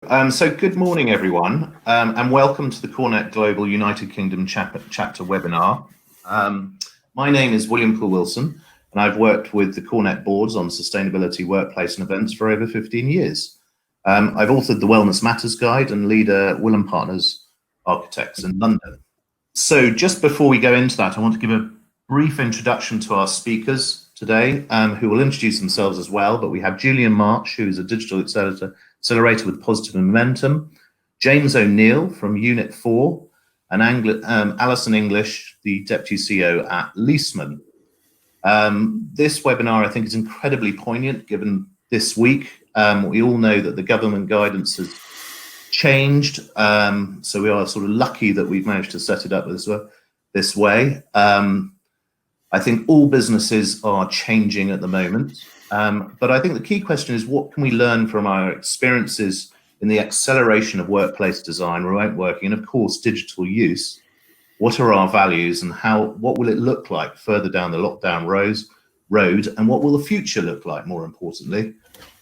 So good morning, everyone, and welcome to the CoreNet Global United Kingdom Chapter webinar. My name is William Poole Wilson, and I've worked with the CoreNet boards on sustainability, workplace and events for over 15 years. I've authored the Wellness Matters Guide and lead Will & Partners Architects in London. So just before we go into that, I want to give a brief introduction to our speakers today, who will introduce themselves as well. But we have Julian March, who is a digital accelerator with positive momentum, James O'Neill from Unit 4, and Alison English, the Deputy CEO at Leaseman. This webinar, I think, is incredibly poignant given this week. We all know that the government guidance has changed, so we are sort of lucky that we've managed to set it up this way. I think all businesses are changing at the moment, but I think the key question is, what can we learn from our experiences in the acceleration of workplace design, remote working, and of course digital use? What are our values, and what will it look like further down the lockdown road, and what will the future look like, more importantly?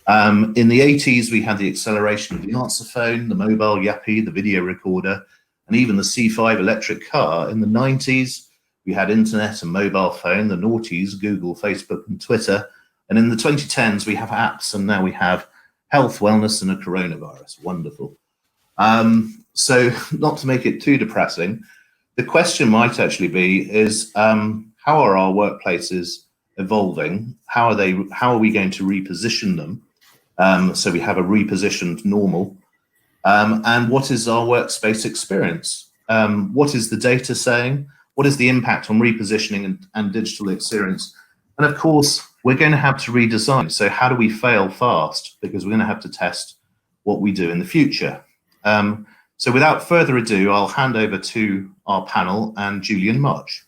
In the 80s, we had the acceleration of the Answerphone, the mobile Yappy, the video recorder, and even the C5 electric car. In the 90s, we had internet and mobile phone, the noughties, Google, Facebook, and Twitter. And in the 2010s, we have apps, and now we have health, wellness, and a coronavirus. Wonderful. So not to make it too depressing, the question might actually be is, how are our workplaces evolving? How are we going to reposition them? So we have a repositioned normal. And what is our workspace experience? What is the data saying? What is the impact on repositioning and digital experience? And of course, we're going to have to redesign. So how do we fail fast? Because we're going to have to test what we do in the future. So without further ado, I'll hand over to our panel and Julian March.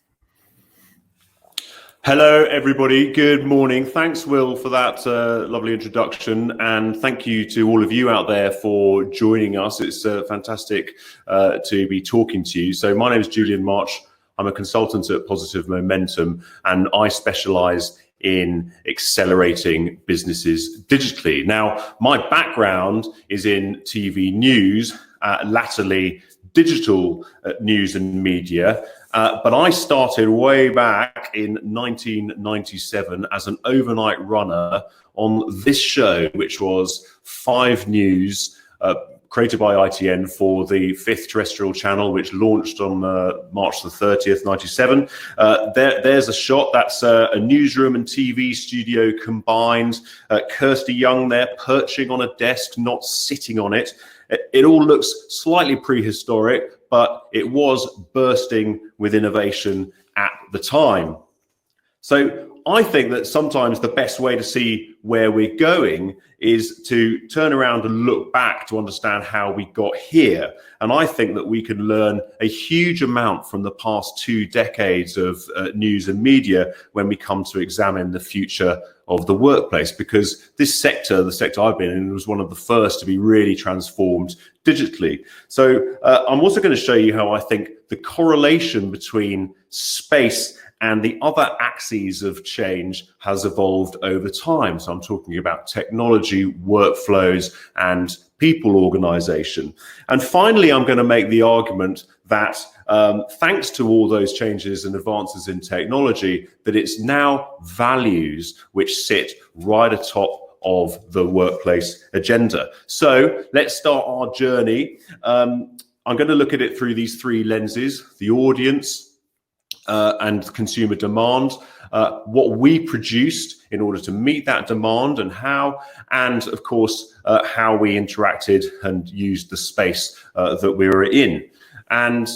Hello, everybody. Good morning. Thanks, Will, for that lovely introduction. And thank you to all of you out there for joining us. It's fantastic to be talking to you. So my name is Julian March. I'm a consultant at Positive Momentum, and I specialize in accelerating businesses digitally. Now, my background is in TV news, latterly digital news and media, but I started way back in 1997 as an overnight runner on this show, which was 5 News, created by ITN for the 5th terrestrial channel, which launched on March the 30th, 97. There's a shot. That's a newsroom and TV studio combined. Kirsty Young there perching on a desk, not sitting on it. It all looks slightly prehistoric, but it was bursting with innovation at the time. So I think that sometimes the best way to see where we're going is to turn around and look back to understand how we got here. And I think that we can learn a huge amount from the past 2 decades of news and media when we come to examine the future of the workplace, because this sector, the sector I've been in, was one of the first to be really transformed digitally. So I'm also going to show you how I think the correlation between space and the other axes of change has evolved over time. So I'm talking about technology, workflows, and people organization. And finally, I'm going to make the argument that thanks to all those changes and advances in technology, that it's now values which sit right atop of the workplace agenda. So let's start our journey. I'm going to look at it through these 3 lenses: the audience, and consumer demand, what we produced in order to meet that demand and how, and of course, how we interacted and used the space that we were in. And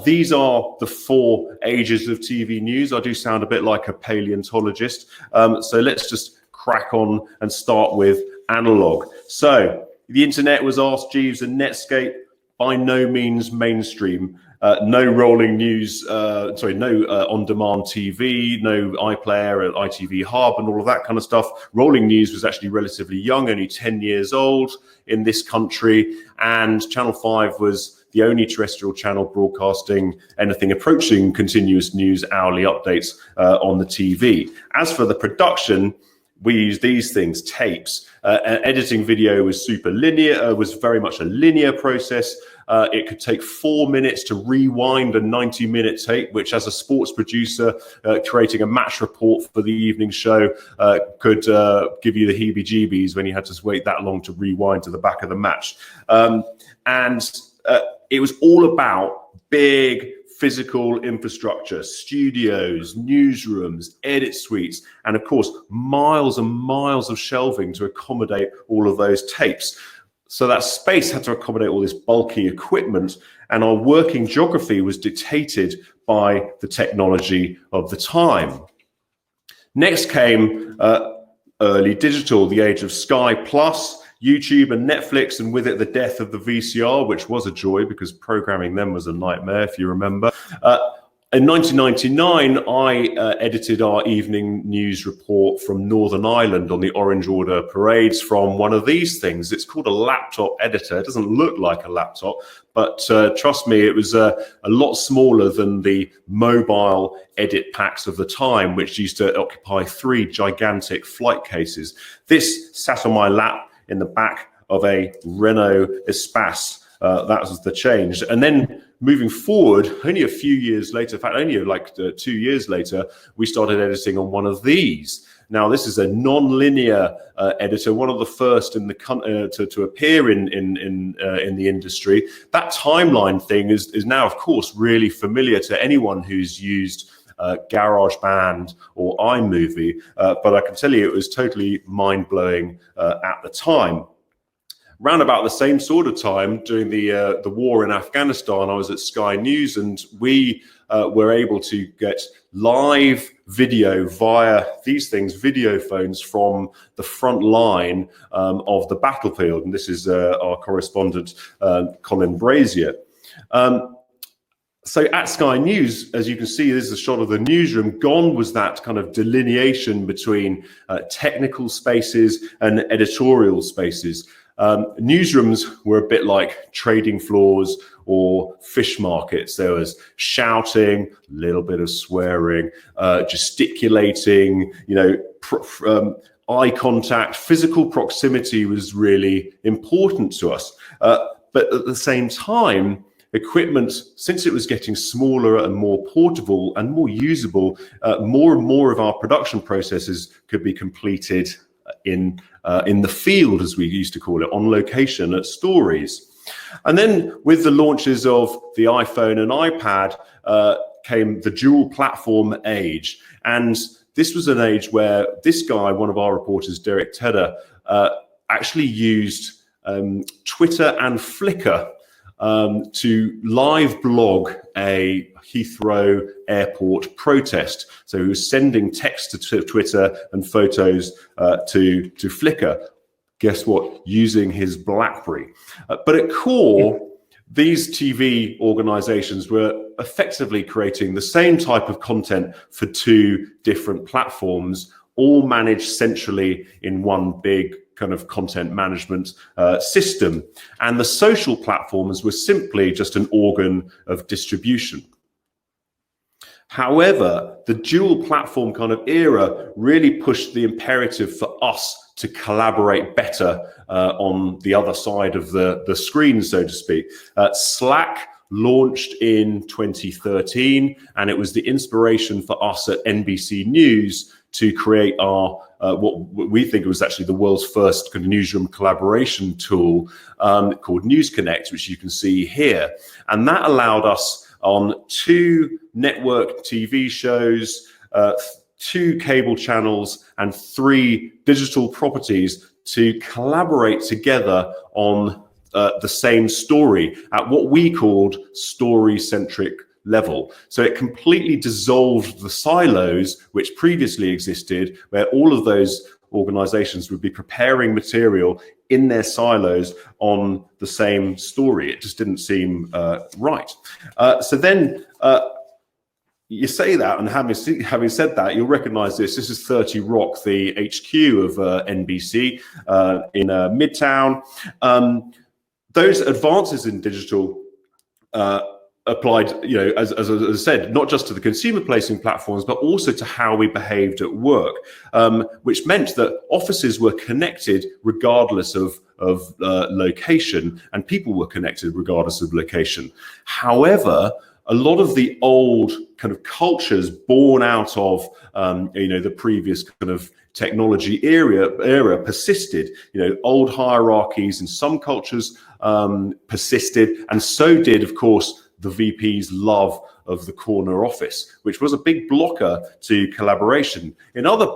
these are the 4 ages of TV news. I do sound a bit like a paleontologist. So let's just crack on and start with analog. So the internet was Ask Jeeves and Netscape, by no means mainstream. No rolling news, no on-demand TV, no iPlayer and ITV Hub and all of that kind of stuff. Rolling news was actually relatively young, only 10 years old in this country, and Channel 5 was the only terrestrial channel broadcasting anything approaching continuous news hourly updates on the TV. As for the production, we used these things, tapes. Editing video was super linear, was very much a linear process. It could take 4 minutes to rewind a 90-minute tape, which as a sports producer, creating a match report for the evening show could give you the heebie-jeebies when you had to wait that long to rewind to the back of the match. It was all about big physical infrastructure, studios, newsrooms, edit suites, and of course, miles and miles of shelving to accommodate all of those tapes. So that space had to accommodate all this bulky equipment, and our working geography was dictated by the technology of the time. Next came early digital, the age of Sky Plus, YouTube and Netflix, and with it the death of the VCR, which was a joy because programming them was a nightmare, if you remember. In 1999, I edited our evening news report from Northern Ireland on the Orange Order parades from one of these things. It's called a laptop editor. It doesn't look like a laptop, but trust me, it was a lot smaller than the mobile edit packs of the time, which used to occupy 3 gigantic flight cases. This sat on my lap in the back of a Renault Espace. That was the change. And then moving forward, only a few years later, in fact, only like 2 years later, we started editing on one of these. Now, this is a non-linear editor, one of the first in the to appear in the industry. That timeline thing is now, of course, really familiar to anyone who's used GarageBand or iMovie, but I can tell you it was totally mind-blowing at the time. Round about the same sort of time, during the war in Afghanistan, I was at Sky News, and we were able to get live video via these things, video phones from the front line of the battlefield. And this is our correspondent, Colin Brazier. So at Sky News, as you can see, this is a shot of the newsroom. Gone was that kind of delineation between technical spaces and editorial spaces. Newsrooms were a bit like trading floors or fish markets. There was shouting, a little bit of swearing, gesticulating, eye contact, physical proximity was really important to us. But at the same time, equipment, since it was getting smaller and more portable and more usable, more and more of our production processes could be completed in the field, as we used to call it, on location at stories. And then with the launches of the iPhone and iPad came the dual platform age. And this was an age where this guy, one of our reporters, Derek Tedder, actually used Twitter and Flickr to live blog a Heathrow airport protest. So he was sending text to Twitter and photos to Flickr. Guess what? Using his BlackBerry. But at core, these TV organizations were effectively creating the same type of content for 2 different platforms, all managed centrally in one big kind of content management system. And the social platforms were simply just an organ of distribution. However, the dual platform kind of era really pushed the imperative for us to collaborate better on the other side of the screen, so to speak. Slack launched in 2013, and it was the inspiration for us at NBC News to create our what we think was actually the world's first kind of newsroom collaboration tool called News Connect, which you can see here. And that allowed us on 2 network TV shows, 2 cable channels, and 3 digital properties to collaborate together on the same story at what we called story-centric level. So it completely dissolved the silos which previously existed, where all of those organizations would be preparing material in their silos on the same story. It just didn't seem right. So then you say that, and having said that, you'll recognize this. This is 30 Rock, the HQ of NBC in Midtown. Those advances in digital applied, as I said, not just to the consumer-facing platforms, but also to how we behaved at work, which meant that offices were connected regardless of location, and people were connected regardless of location. However, a lot of the old kind of cultures born out of the previous kind of technology era persisted. Old hierarchies in some cultures persisted, and so did, of course, the VP's love of the corner office, which was a big blocker to collaboration. In other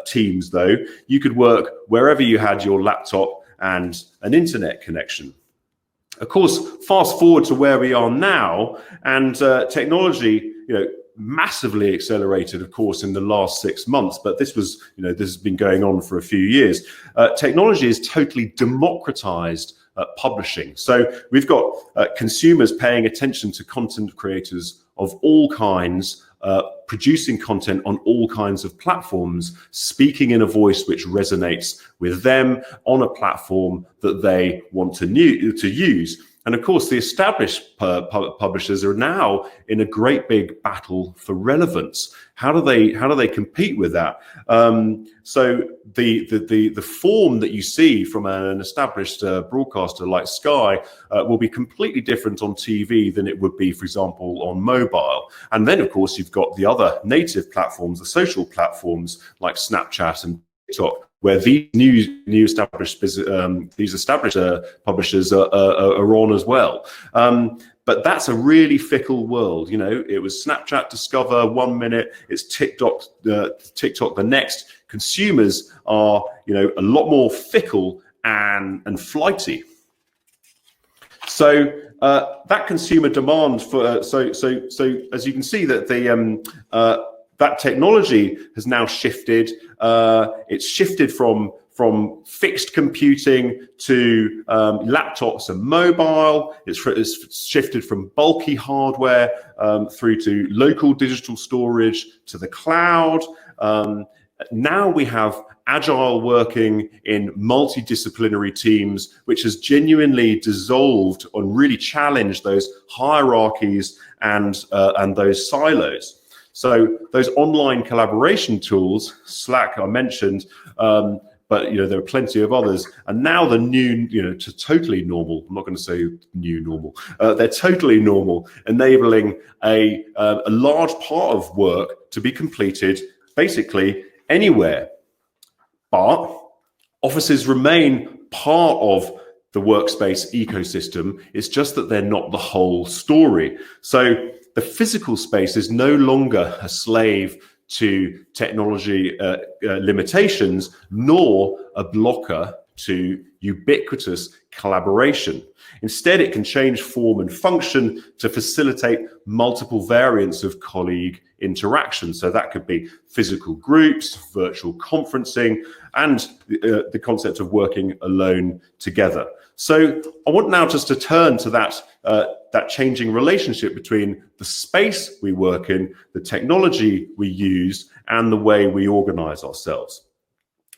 teams, though, you could work wherever you had your laptop and an internet connection. Of course, fast forward to where we are now, and technology, massively accelerated, of course, in the last 6 months. But this was, this has been going on for a few years. Technology has totally democratized publishing. So we've got consumers paying attention to content creators of all kinds, producing content on all kinds of platforms, speaking in a voice which resonates with them on a platform that they want to use. And of course, the established publishers are now in a great big battle for relevance. How do they compete with that? So the form that you see from an established broadcaster like Sky will be completely different on TV than it would be, for example, on mobile. And then, of course, you've got the other native platforms, the social platforms like Snapchat and TikTok, where these new established publishers are on as well. But that's a really fickle world. It was Snapchat Discover 1 minute, it's TikTok the next. Consumers are a lot more fickle and flighty. So that consumer demand for so as you can see that that technology has now shifted. It's shifted from fixed computing to laptops and mobile. It's shifted from bulky hardware through to local digital storage to the cloud. Now we have agile working in multidisciplinary teams, which has genuinely dissolved and really challenged those hierarchies and those silos. So those online collaboration tools, Slack I mentioned, but there are plenty of others. And now the new, totally normal. I'm not going to say new normal. They're totally normal, enabling a large part of work to be completed basically anywhere. But offices remain part of the workspace ecosystem. It's just that they're not the whole story. So the physical space is no longer a slave to technology limitations, nor a blocker to ubiquitous collaboration. Instead, it can change form and function to facilitate multiple variants of colleague interaction. So that could be physical groups, virtual conferencing, and the concept of working alone together. So I want now just to turn to that changing relationship between the space we work in, the technology we use, and the way we organize ourselves.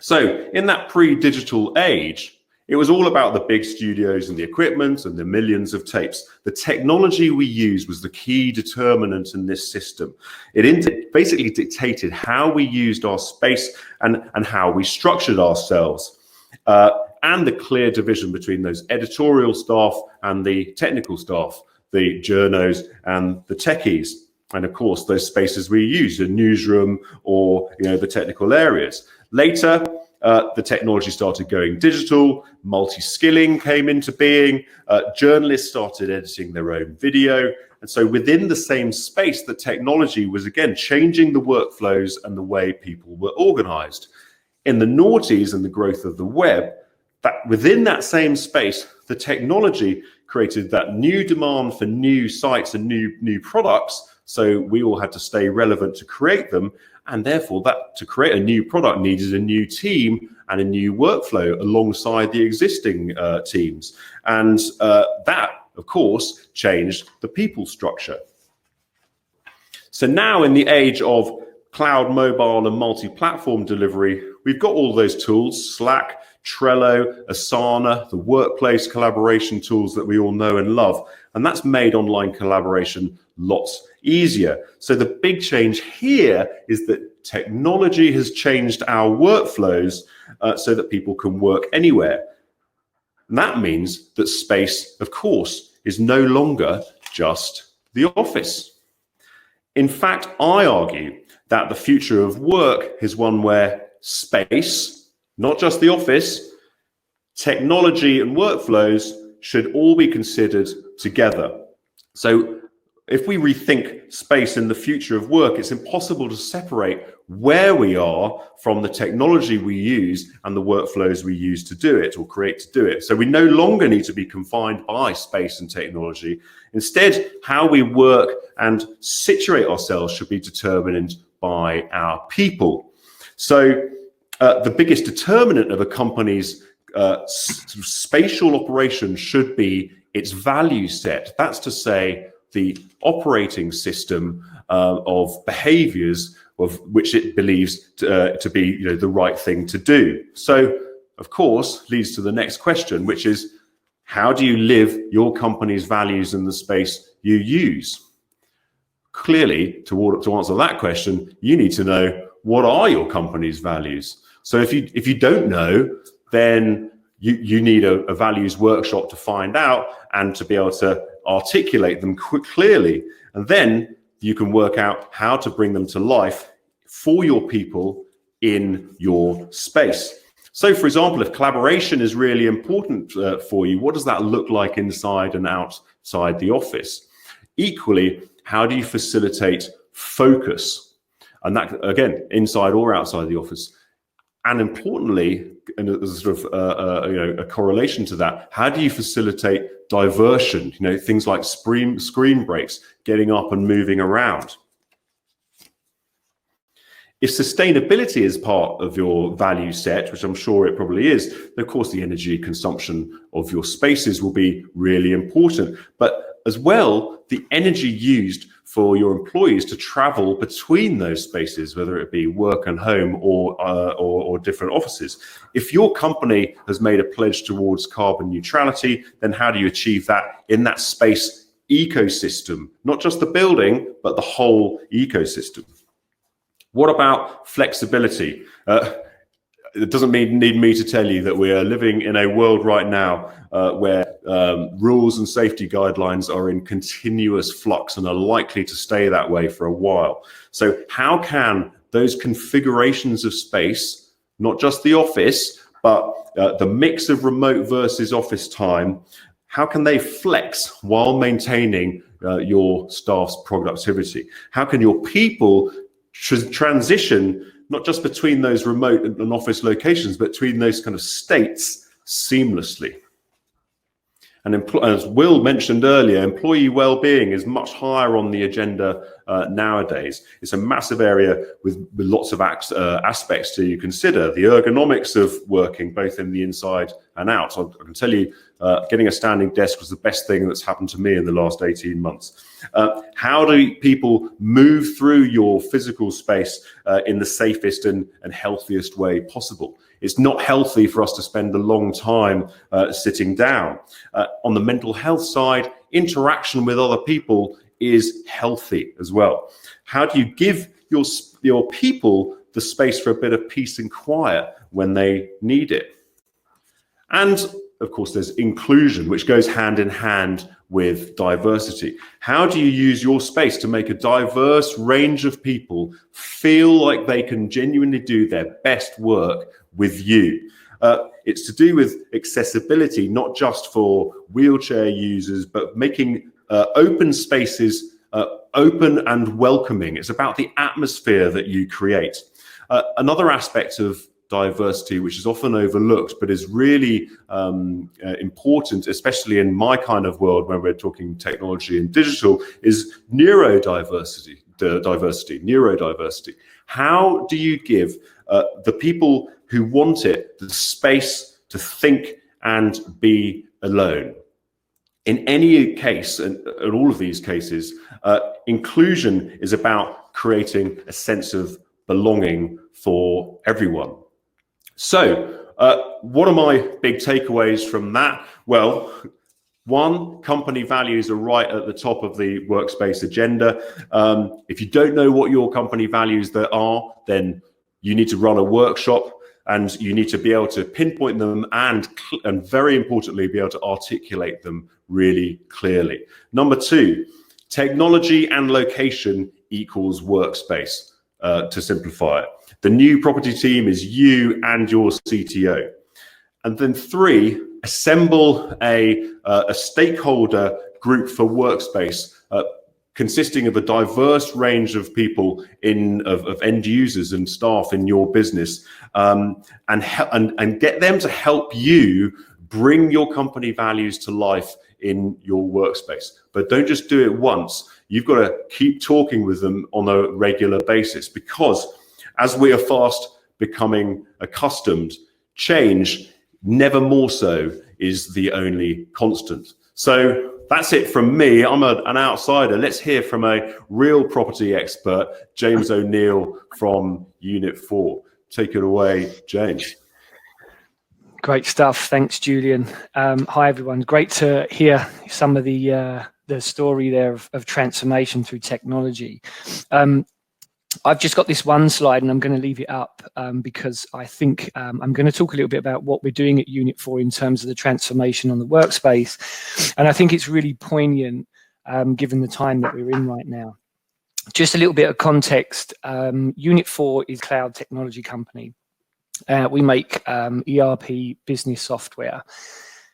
So in that pre-digital age, it was all about the big studios and the equipment and the millions of tapes. The technology we used was the key determinant in this system. It basically dictated how we used our space and how we structured ourselves. And the clear division between those editorial staff and the technical staff, the journos and the techies, and of course those spaces we use, the newsroom or the technical areas. Later, the technology started going digital, multi-skilling came into being, journalists started editing their own video. And so within the same space, the technology was again changing the workflows and the way people were organized. In the noughties and the growth of the web, that within that same space, the technology created that new demand for new sites and new products. So we all had to stay relevant to create them. And therefore, that to create a new product needed a new team and a new workflow alongside the existing teams. And that, of course, changed the people structure. So now in the age of cloud, mobile, and multi-platform delivery, we've got all those tools, Slack, Trello, Asana, the workplace collaboration tools that we all know and love. And that's made online collaboration lots easier. So the big change here is that technology has changed our workflows so that people can work anywhere. And that means that space, of course, is no longer just the office. In fact, I argue that the future of work is one where space, not just the office, technology and workflows should all be considered together. So if we rethink space in the future of work, it's impossible to separate where we are from the technology we use and the workflows we use to do it or create to do it. So we no longer need to be confined by space and technology. Instead, how we work and situate ourselves should be determined by our people. So the biggest determinant of a company's spatial operation should be its value set. That's to say, the operating system of behaviors of which it believes to be the right thing to do. So, of course, leads to the next question, which is, how do you live your company's values in the space you use? Clearly, to answer that question, you need to know, what are your company's values? So if you don't know, then you need a values workshop to find out and to be able to articulate them clearly. And then you can work out how to bring them to life for your people in your space. So, for example, if collaboration is really important for you, what does that look like inside and outside the office? Equally, how do you facilitate focus? And that, again, inside or outside the office. And importantly, and there's sort of a correlation to that, how do you facilitate diversion? Things like screen breaks, getting up and moving around. If sustainability is part of your value set, which I'm sure it probably is, then of course the energy consumption of your spaces will be really important. But as well, the energy used for your employees to travel between those spaces, whether it be work and home or different offices. If your company has made a pledge towards carbon neutrality, then how do you achieve that in that space ecosystem? Not just the building, but the whole ecosystem. What about flexibility? It doesn't need me to tell you that we are living in a world right now where rules and safety guidelines are in continuous flux and are likely to stay that way for a while. So how can those configurations of space, not just the office, but the mix of remote versus office time, how can they flex while maintaining your staff's productivity? How can your people transition not just between those remote and office locations, but between those kind of states seamlessly? And as Will mentioned earlier, employee well-being is much higher on the agenda nowadays. It's a massive area with lots of aspects to consider. The ergonomics of working, both in the inside and out. So I can tell you, getting a standing desk was the best thing that's happened to me in the last 18 months. How do people move through your physical space in the safest and healthiest way possible? It's not healthy for us to spend a long time sitting down. On the mental health side, interaction with other people is healthy as well. How do you give your people the space for a bit of peace and quiet when they need it? And of course, there's inclusion, which goes hand in hand with diversity. How do you use your space to make a diverse range of people feel like they can genuinely do their best work with you? It's to do with accessibility, not just for wheelchair users, but making open spaces open and welcoming. It's about the atmosphere that you create. Another aspect of diversity, which is often overlooked, but is really important, especially in my kind of world when we're talking technology and digital, is neurodiversity. Neurodiversity. How do you give the people who want it the space to think and be alone? In any case, and in all of these cases, inclusion is about creating a sense of belonging for everyone. So what are my big takeaways from that? Well, one, company values are right at the top of the workspace agenda. If you don't know what your company values there are, then you need to run a workshop, and you need to be able to pinpoint them and very importantly, be able to articulate them really clearly. Number two, technology and location equals workspace, to simplify it. The new property team is you and your CTO. And then three, assemble a stakeholder group for workspace, consisting of a diverse range of people of end users and staff in your business, and get them to help you bring your company values to life in your workspace. But don't just do it once. You've got to keep talking with them on a regular basis, because as we are fast becoming accustomed, change, never more so, is the only constant. So that's it from me. I'm an outsider. Let's hear from a real property expert, James O'Neill from Unit 4. Take it away, James. Great stuff. Thanks, Julian. Hi, everyone. Great to hear some of the story there of transformation through technology. I've just got this one slide and I'm going to leave it up because I think I'm going to talk a little bit about what we're doing at Unit 4 in terms of the transformation on the workspace. And I think it's really poignant given the time that we're in right now. Just a little bit of context. Unit 4 is a cloud technology company. We make ERP business software.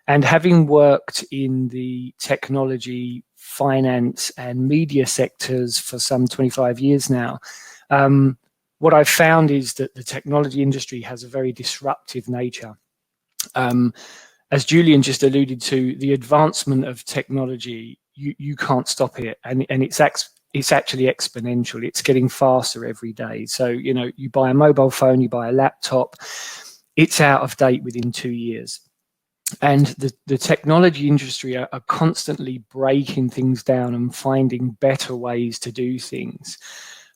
And having worked in the technology, finance and media sectors for some 25 years now, what I've found is that the technology industry has a very disruptive nature. As Julian just alluded to, the advancement of technology, you can't stop it, and it's actually exponential. It's getting faster every day. So, you know, you buy a mobile phone, you buy a laptop, it's out of date within 2 years. And the technology industry are constantly breaking things down and finding better ways to do things,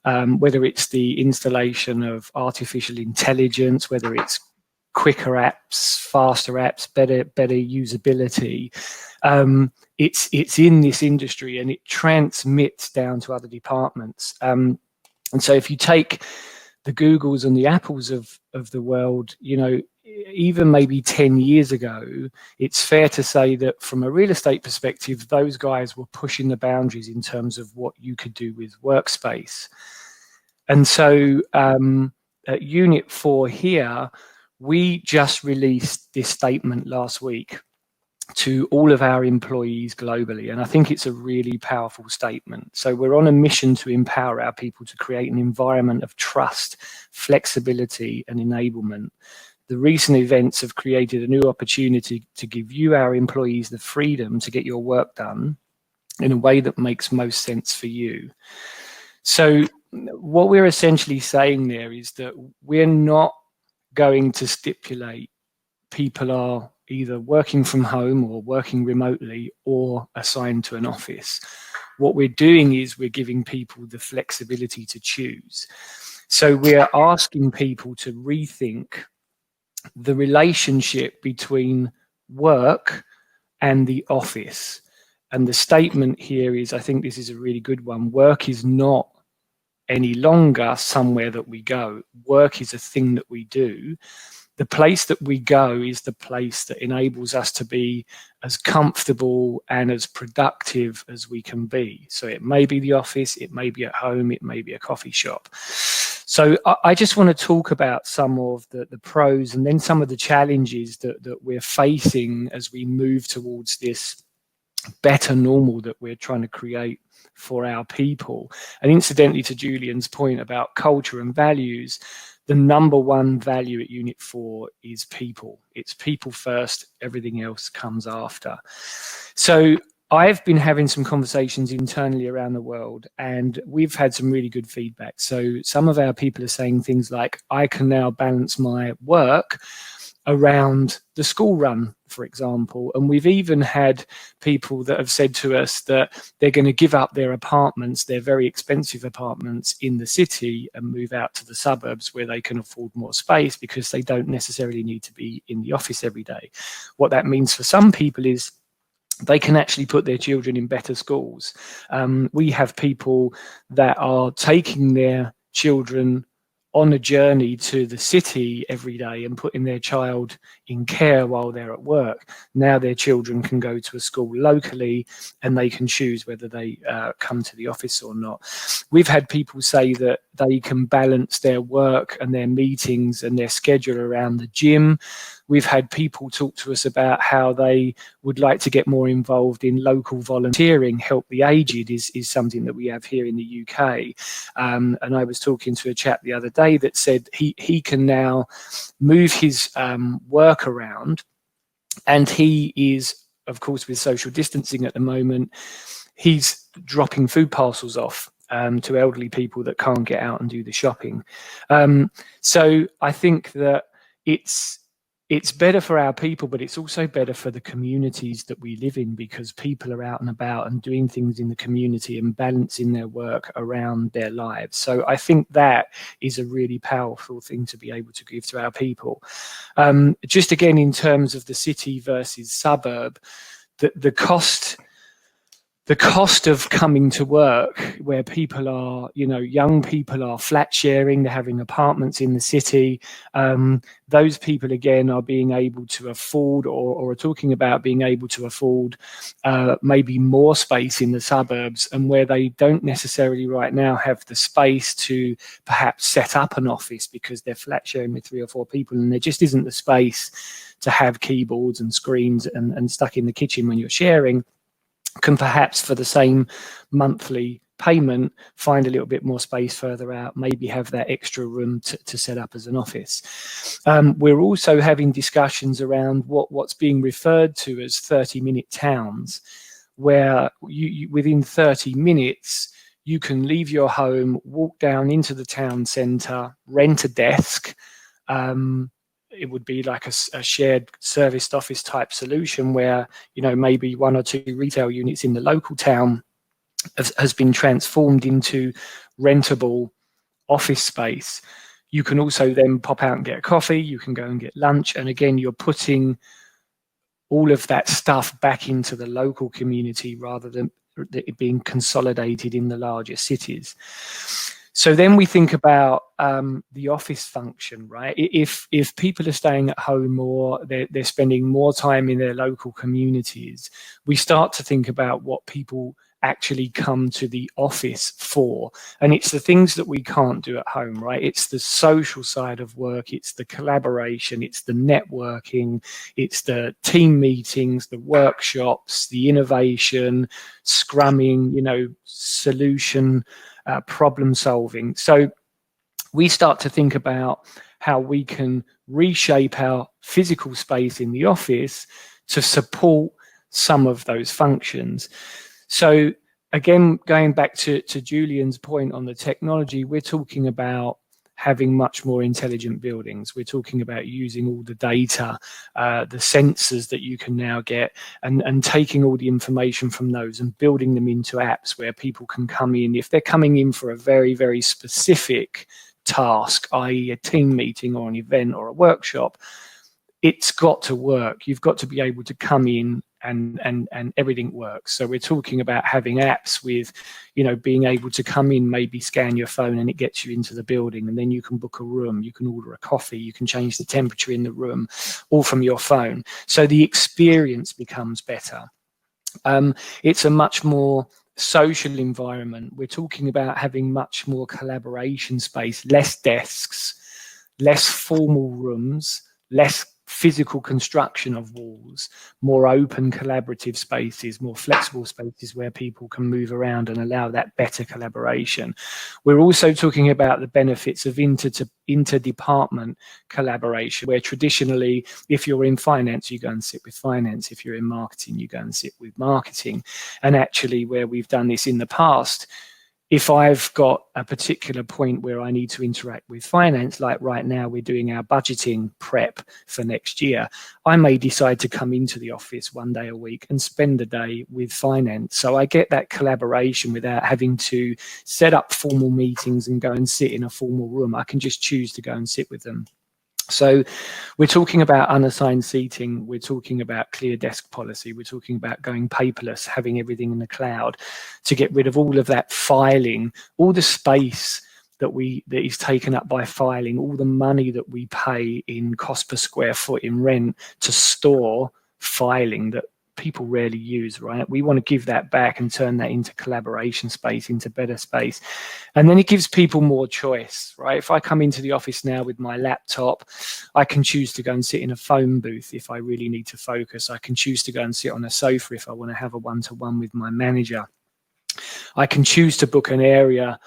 whether it's the installation of artificial intelligence, whether it's quicker apps, faster apps, better usability. It's in this industry and it transmits down to other departments. And so if you take the Googles and the Apples of the world, you know, even maybe 10 years ago, it's fair to say that from a real estate perspective, those guys were pushing the boundaries in terms of what you could do with workspace. And so at Unit 4 here, we just released this statement last week to all of our employees globally. And I think it's a really powerful statement. So we're on a mission to empower our people to create an environment of trust, flexibility, and enablement. The recent events have created a new opportunity to give you, our employees, the freedom to get your work done in a way that makes most sense for you. So what we're essentially saying there is that we're not going to stipulate people are either working from home or working remotely or assigned to an office. What we're doing is we're giving people the flexibility to choose. So we're asking people to rethink the relationship between work and the office. And the statement here is, I think this is a really good one, work is not any longer somewhere that we go. Work is a thing that we do. The place that we go is the place that enables us to be as comfortable and as productive as we can be. So it may be the office, it may be at home, it may be a coffee shop. So I just want to talk about some of the pros and then some of the challenges that we're facing as we move towards this better normal that we're trying to create for our people. And incidentally, to Julian's point about culture and values, the number one value at Unit 4 is people. It's people first, everything else comes after. So I've been having some conversations internally around the world and we've had some really good feedback. So some of our people are saying things like, I can now balance my work around the school run, for example. And we've even had people that have said to us that they're going to give up their apartments, their very expensive apartments in the city, and move out to the suburbs where they can afford more space because they don't necessarily need to be in the office every day. What that means for some people is they can actually put their children in better schools. We have people that are taking their children on a journey to the city every day and putting their child in care while they're at work. Now their children can go to a school locally and they can choose whether they come to the office or not. We've had people say that they can balance their work and their meetings and their schedule around the gym. We've had people talk to us about how they would like to get more involved in local volunteering. Help the Aged is something that we have here in the UK. And I was talking to a chap the other day that said he can now move his work around, and he is, of course, with social distancing at the moment, he's dropping food parcels off to elderly people that can't get out and do the shopping. So I think that it's better for our people, but it's also better for the communities that we live in, because people are out and about and doing things in the community and balancing their work around their lives. So I think that is a really powerful thing to be able to give to our people. Just again, in terms of the city versus suburb, the cost of coming to work, where people are, young people are flat sharing, they're having apartments in the city. Those people, again, are being able to afford or are talking about being able to afford maybe more space in the suburbs, and where they don't necessarily right now have the space to perhaps set up an office because they're flat sharing with 3 or 4 people, and there just isn't the space to have keyboards and screens and stuck in the kitchen when you're sharing, can perhaps for the same monthly payment find a little bit more space further out, maybe have that extra room to set up as an office. We're also having discussions around what's being referred to as 30-minute towns, where you within 30 minutes you can leave your home, walk down into the town centre, rent a desk. It would be like a shared serviced office type solution where, maybe 1 or 2 retail units in the local town has been transformed into rentable office space. You can also then pop out and get a coffee. You can go and get lunch. And again, you're putting all of that stuff back into the local community rather than it being consolidated in the larger cities. So then we think about the office function, right? If people are staying at home more, they're spending more time in their local communities, we start to think about what people actually come to the office for. And it's the things that we can't do at home, right? It's the social side of work, it's the collaboration, it's the networking, it's the team meetings, the workshops, the innovation, scrumming, solution, problem solving. So we start to think about how we can reshape our physical space in the office to support some of those functions. So again, going back to Julian's point on the technology, we're talking about having much more intelligent buildings. We're talking about using all the data, the sensors that you can now get, and taking all the information from those and building them into apps where people can come in. If they're coming in for a very, very specific task, i.e. a team meeting or an event or a workshop, it's got to work. You've got to be able to come in and everything works. So we're talking about having apps with, being able to come in, maybe scan your phone and it gets you into the building, and then you can book a room, you can order a coffee, you can change the temperature in the room, all from your phone. So the experience becomes better. It's a much more social environment. We're talking about having much more collaboration space, less desks, less formal rooms, less physical construction of walls, more open collaborative spaces, more flexible spaces where people can move around and allow that better collaboration. We're also talking about the benefits of interdepartment collaboration, where traditionally, if you're in finance, you go and sit with finance. If you're in marketing, you go and sit with marketing. And actually, where we've done this in the past, if I've got a particular point where I need to interact with finance, like right now we're doing our budgeting prep for next year, I may decide to come into the office one day a week and spend a day with finance. So I get that collaboration without having to set up formal meetings and go and sit in a formal room. I can just choose to go and sit with them. So we're talking about unassigned seating, we're talking about clear desk policy, we're talking about going paperless, having everything in the cloud, to get rid of all of that filing, all the space that is taken up by filing, all the money that we pay in cost per square foot in rent to store filing that people rarely use, right? We want to give that back and turn that into collaboration space, into better space. And then it gives people more choice, right? If I come into the office now with my laptop, I can choose to go and sit in a phone booth if I really need to focus. I can choose to go and sit on a sofa if I want to have a one-to-one with my manager. I can choose to book an area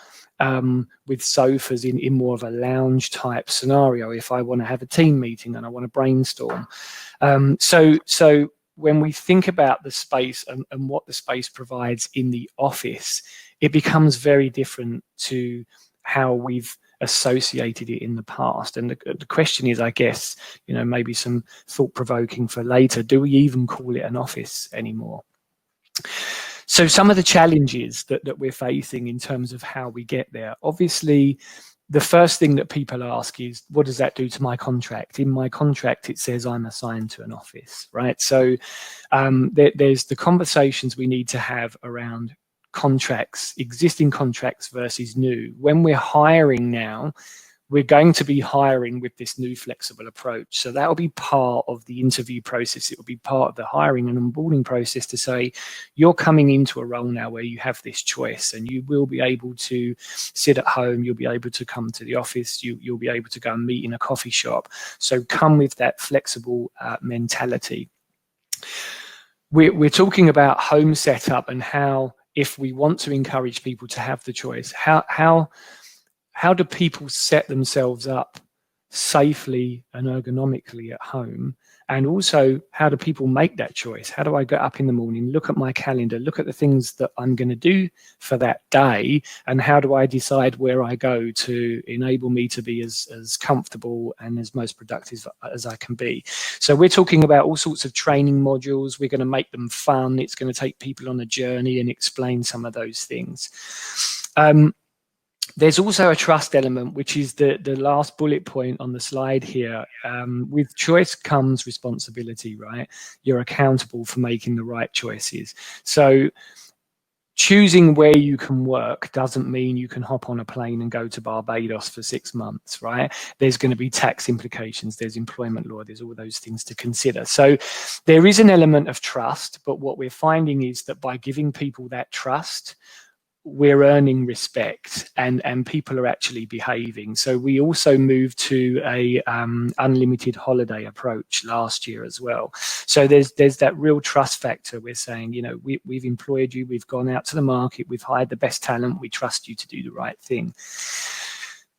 with sofas in more of a lounge type scenario if I want to have a team meeting and I want to brainstorm. So when we think about the space and what the space provides in the office, it becomes very different to how we've associated it in the past. And the question is, I guess, maybe some thought-provoking for later, do we even call it an office anymore? So some of the challenges that we're facing in terms of how we get there, obviously, the first thing that people ask is, what does that do to my contract? In my contract, it says I'm assigned to an office, right? So there's the conversations we need to have around contracts, existing contracts versus new. When we're hiring now, we're going to be hiring with this new flexible approach. So that will be part of the interview process. It will be part of the hiring and onboarding process to say, you're coming into a role now where you have this choice and you will be able to sit at home. You'll be able to come to the office. You'll be able to go and meet in a coffee shop. So come with that flexible mentality. We're talking about home setup and how, if we want to encourage people to have the choice, how do people set themselves up safely and ergonomically at home? And also, how do people make that choice? How do I get up in the morning, look at my calendar, look at the things that I'm going to do for that day, and how do I decide where I go to enable me to be as comfortable and as most productive as I can be? So we're talking about all sorts of training modules. We're going to make them fun. It's going to take people on a journey and explain some of those things. There's also a trust element, which is the last bullet point on the slide here. With choice comes responsibility, right? You're accountable for making the right choices. So choosing where you can work doesn't mean you can hop on a plane and go to Barbados for 6 months, right? There's going to be tax implications, there's employment law, there's all those things to consider. So there is an element of trust, but what we're finding is that by giving people that trust, we're earning respect and people are actually behaving. So we also moved to a unlimited holiday approach last year as well. So there's that real trust factor. We're saying, we've employed you, we've gone out to the market, we've hired the best talent, we trust you to do the right thing.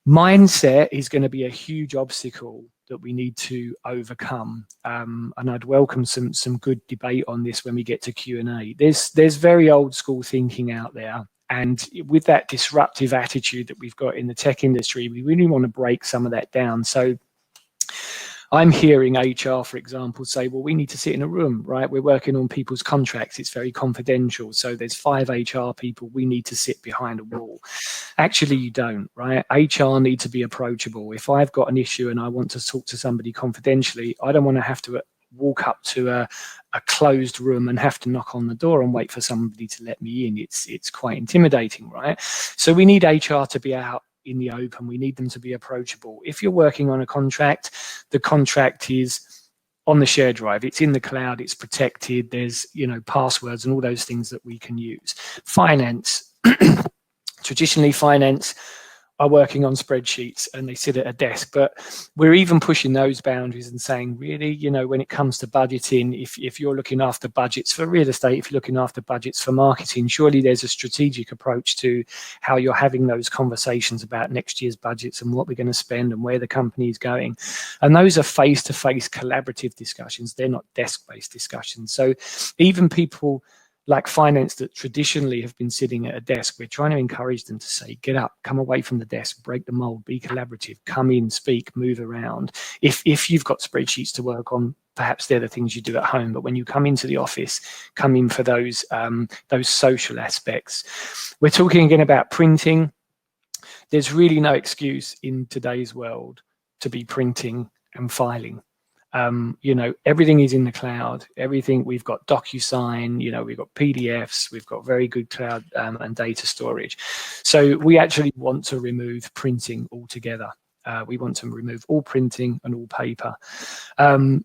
Mindset is going to be a huge obstacle that we need to overcome. And I'd welcome some good debate on this when we get to Q&A. There's very old school thinking out there. And with that disruptive attitude that we've got in the tech industry, we really want to break some of that down. So I'm hearing HR, for example, say, well, we need to sit in a room, right? We're working on people's contracts. It's very confidential. So there's 5 HR people. We need to sit behind a wall. Actually, you don't, right? HR need to be approachable. If I've got an issue and I want to talk to somebody confidentially, I don't want to have to walk up to a closed room and have to knock on the door and wait for somebody to let me in. It's quite intimidating, right? So we need HR to be out in the open. We need them to be approachable. If you're working on a contract, the contract is on the shared drive. It's in the cloud. It's protected. There's, passwords and all those things that we can use. Finance, traditionally finance are working on spreadsheets and they sit at a desk, but we're even pushing those boundaries and saying, really, when it comes to budgeting, if you're looking after budgets for real estate, if you're looking after budgets for marketing, surely there's a strategic approach to how you're having those conversations about next year's budgets and what we're going to spend and where the company is going. And those are face-to-face collaborative discussions. They're not desk-based discussions. So even people like finance that traditionally have been sitting at a desk, we're trying to encourage them to say, get up, come away from the desk, break the mold, be collaborative, come in, speak, move around. If you've got spreadsheets to work on, perhaps they're the things you do at home. But when you come into the office, come in for those social aspects. We're talking again about printing. There's really no excuse in today's world to be printing and filing. You know, everything is in the cloud. Everything, we've got DocuSign, you know, we've got PDFs, we've got very good cloud and data storage. So we actually want to remove printing altogether. We want to remove all printing and all paper.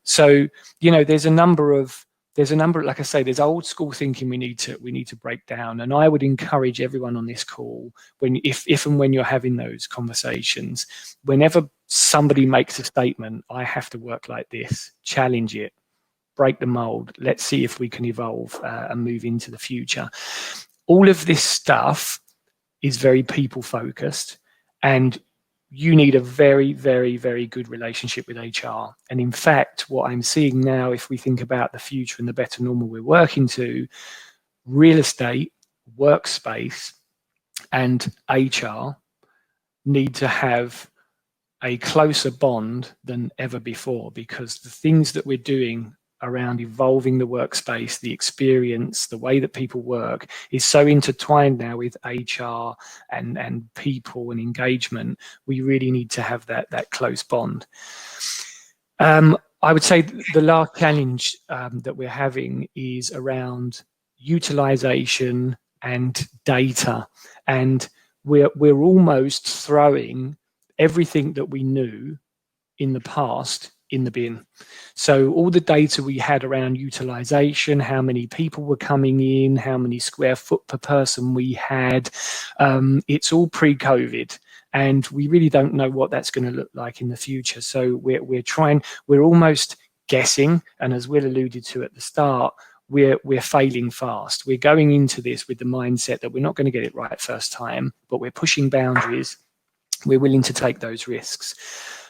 So, you know, there's a number, like I say, there's old school thinking we need to break down. And I would encourage everyone on this call, if and when you're having those conversations, whenever somebody makes a statement, I have to work like this, challenge it, break the mold. Let's see if we can evolve and move into the future. All of this stuff is very people focused, and you need a very, very, very good relationship with HR. And in fact, what I'm seeing now, if we think about the future and the better normal we're working to, real estate, workspace, and HR need to have a closer bond than ever before, because the things that we're doing around evolving the workspace, the experience, the way that people work is so intertwined now with HR and people and engagement. We really need to have that close bond. I would say the last challenge that we're having is around utilization and data. And we're almost throwing everything that we knew in the past in the bin. So all the data we had around utilization, how many people were coming in, how many square foot per person we had, it's all pre-COVID. And we really don't know what that's going to look like in the future. So we're almost guessing. And as Will alluded to at the start, we're failing fast. We're going into this with the mindset that we're not going to get it right first time, but we're pushing boundaries. We're willing to take those risks.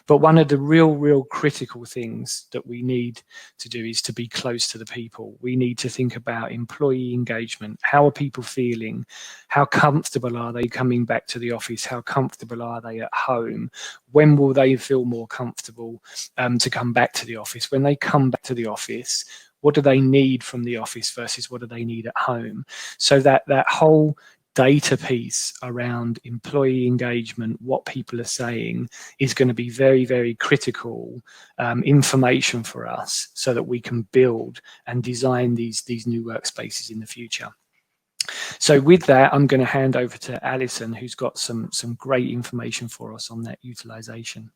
But one of the real critical things that we need to do is to be close to the people. We need to think about employee engagement. How are people feeling? How comfortable are they coming back to the office? How comfortable are they at home? When will they feel more comfortable to come back to the office? When they come back to the office, what do they need from the office versus what do they need at home? So that whole data piece around employee engagement, what people are saying, is going to be very, very critical information for us so that we can build and design these new workspaces in the future. So with that, I'm going to hand over to Alison, who's got some great information for us on that utilization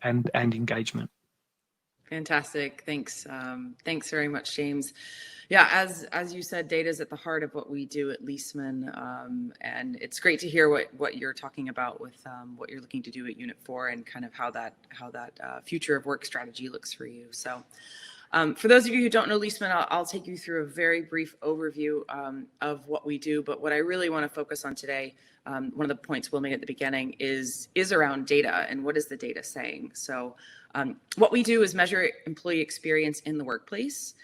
and engagement. Fantastic. Thanks. Thanks very much, James. Yeah, as you said, data is at the heart of what we do at Leesman, and it's great to hear what you're talking about with what you're looking to do at Unit 4 and kind of how that future of work strategy looks for you. So, for those of you who don't know Leesman, I'll take you through a very brief overview of what we do. But what I really want to focus on today, one of the points we'll make at the beginning, is around data and what is the data saying. So, what we do is measure employee experience in the workplace.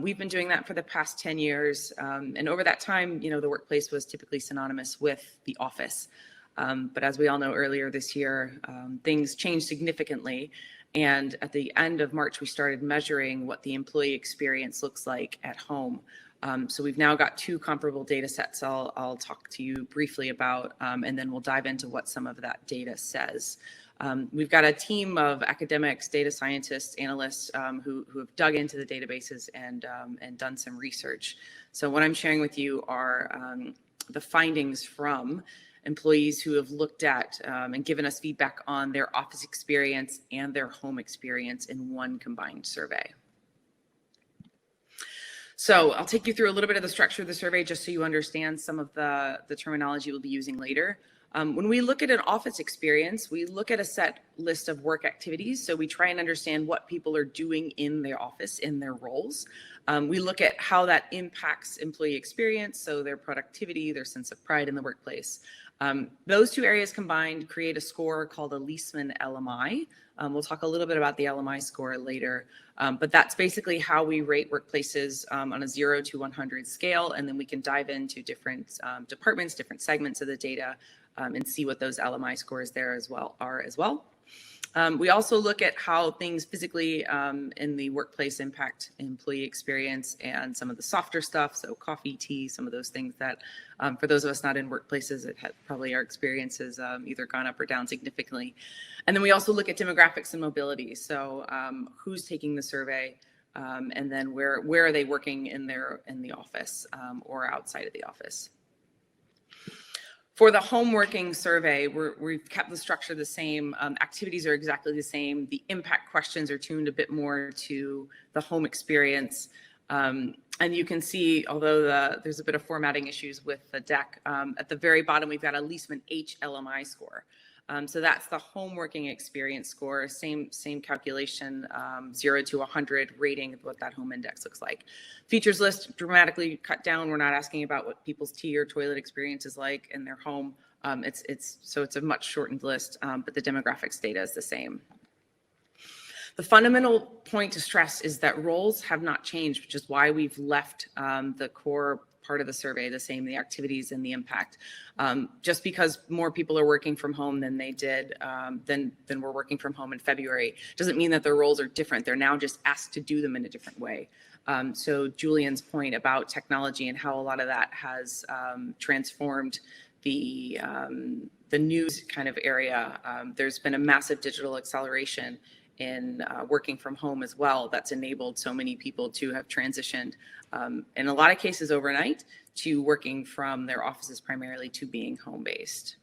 We've been doing that for the past 10 years. And over that time, you know, the workplace was typically synonymous with the office. But as we all know, earlier this year, things changed significantly. And at the end of March, we started measuring what the employee experience looks like at home. So we've now got two comparable data sets I'll talk to you briefly about, and then we'll dive into what some of that data says. We've got a team of academics, data scientists, analysts who have dug into the databases and done some research. So what I'm sharing with you are the findings from employees who have looked at and given us feedback on their office experience and their home experience in one combined survey. So I'll take you through a little bit of the structure of the survey just so you understand some of the terminology we'll be using later. When we look at an office experience, we look at a set list of work activities. So we try and understand what people are doing in their office, in their roles. We look at how that impacts employee experience, so their productivity, their sense of pride in the workplace. Those two areas combined create a score called a Leesman LMI. We'll talk a little bit about the LMI score later, but that's basically how we rate workplaces on a 0 to 100 scale, and then we can dive into different departments, different segments of the data, and see what those LMI scores there are as well. We also look at how things physically in the workplace impact employee experience and some of the softer stuff, so coffee, tea, some of those things that for those of us not in workplaces, probably our experience has either gone up or down significantly. And then we also look at demographics and mobility, so who's taking the survey, and then where are they working in the office or outside of the office. For the home working survey, we've kept the structure the same. Activities are exactly the same. The impact questions are tuned a bit more to the home experience. And you can see, although there's a bit of formatting issues with the deck, at the very bottom, we've got a Leesman H LMI score. So that's the home working experience score, same calculation, 0 to 100 rating of what that home index looks like. Features list dramatically cut down. We're not asking about what people's tea or toilet experience is like in their home. So it's a much shortened list, but the demographics data is the same. The fundamental point to stress is that roles have not changed, which is why we've left the core part of the survey the same, the activities and the impact. Just because more people are working from home than they did, than were working from home in February, doesn't mean that their roles are different. They're now just asked to do them in a different way. So Julian's point about technology and how a lot of that has transformed the news kind of area. There's been a massive digital acceleration in working from home as well. That's enabled so many people to have transitioned in a lot of cases overnight to working from their offices primarily to being home-based.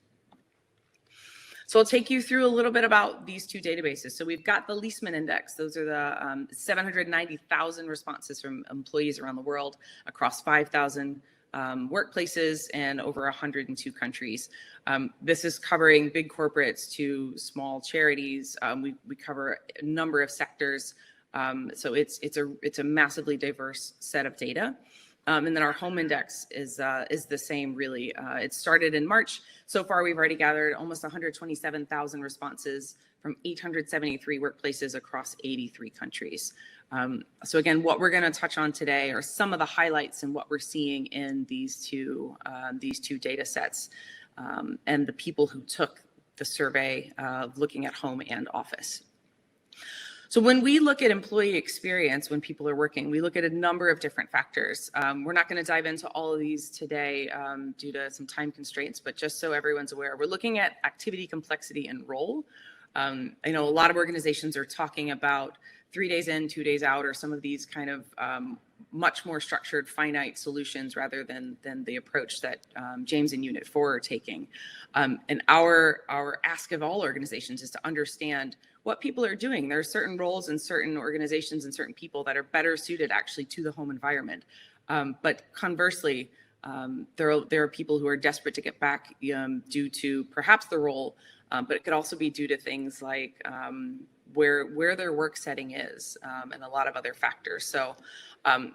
So I'll take you through a little bit about these two databases. So we've got the Leesman Index. Those are the 790,000 responses from employees around the world across 5,000 workplaces and over 102 countries. This is covering big corporates to small charities. We cover a number of sectors. So it's a massively diverse set of data. And then our home index is the same, really. It started in March. So far, we've already gathered almost 127,000 responses from 873 workplaces across 83 countries. So again, what we're going to touch on today are some of the highlights and what we're seeing in these two data sets and the people who took the survey looking at home and office. So when we look at employee experience when people are working, we look at a number of different factors. We're not going to dive into all of these today due to some time constraints, but just so everyone's aware, we're looking at activity complexity and role. I know a lot of organizations are talking about 3 days in, 2 days out, or some of these kind of much more structured, finite solutions rather than the approach that James and Unit 4 are taking. And our ask of all organizations is to understand what people are doing. There are certain roles in certain organizations and certain people that are better suited actually to the home environment. But conversely, there are people who are desperate to get back due to perhaps the role, but it could also be due to things like where their work setting is and a lot of other factors. So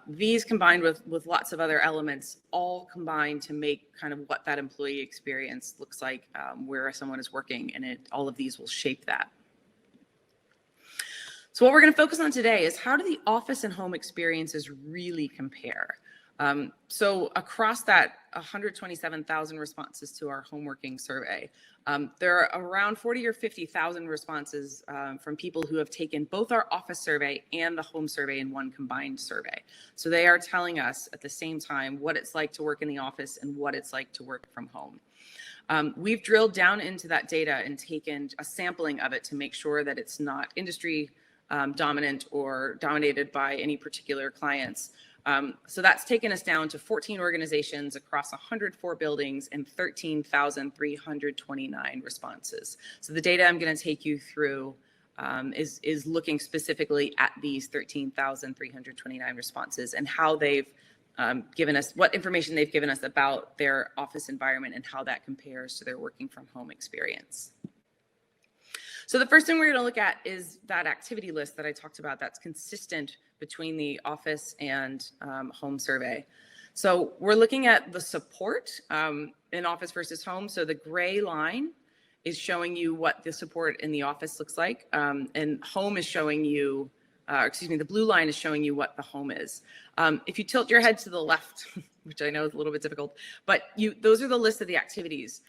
these combined with lots of other elements all combine to make kind of what that employee experience looks like where someone is working, and all of these will shape that. So what we're going to focus on today is how do the office and home experiences really compare? So across that 127,000 responses to our home working survey, there are around 40 or 50,000 responses from people who have taken both our office survey and the home survey in one combined survey. So they are telling us at the same time what it's like to work in the office and what it's like to work from home. We've drilled down into that data and taken a sampling of it to make sure that it's not industry dominant or dominated by any particular clients. So that's taken us down to 14 organizations across 104 buildings and 13,329 responses. So the data I'm going to take you through is looking specifically at these 13,329 responses and how they've given us, what information they've given us about their office environment and how that compares to their working from home experience. So the first thing we're going to look at is that activity list that I talked about that's consistent between the office and home survey. So we're looking at the support in office versus home. So the gray line is showing you what the support in the office looks like, and home is showing you, the blue line is showing you what the home is. If you tilt your head to the left, which I know is a little bit difficult, but those are the list of the activities.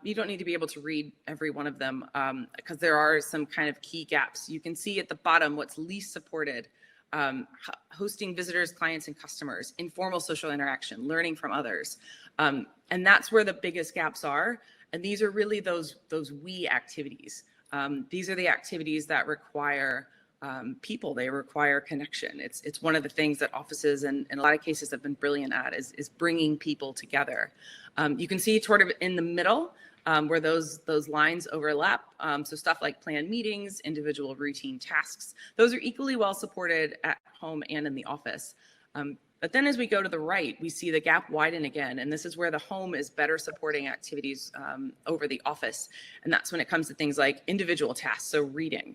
You don't need to be able to read every one of them because there are some kind of key gaps. You can see at the bottom what's least supported: hosting visitors, clients, and customers, informal social interaction, learning from others. And that's where the biggest gaps are. And these are really those we activities. These are the activities that require people. They require connection. It's one of the things that offices and in a lot of cases have been brilliant at is bringing people together. You can see sort of in the middle where those lines overlap. So stuff like planned meetings, individual routine tasks, those are equally well supported at home and in the office. But then as we go to the right, we see the gap widen again. And this is where the home is better supporting activities over the office. And that's when it comes to things like individual tasks, so reading,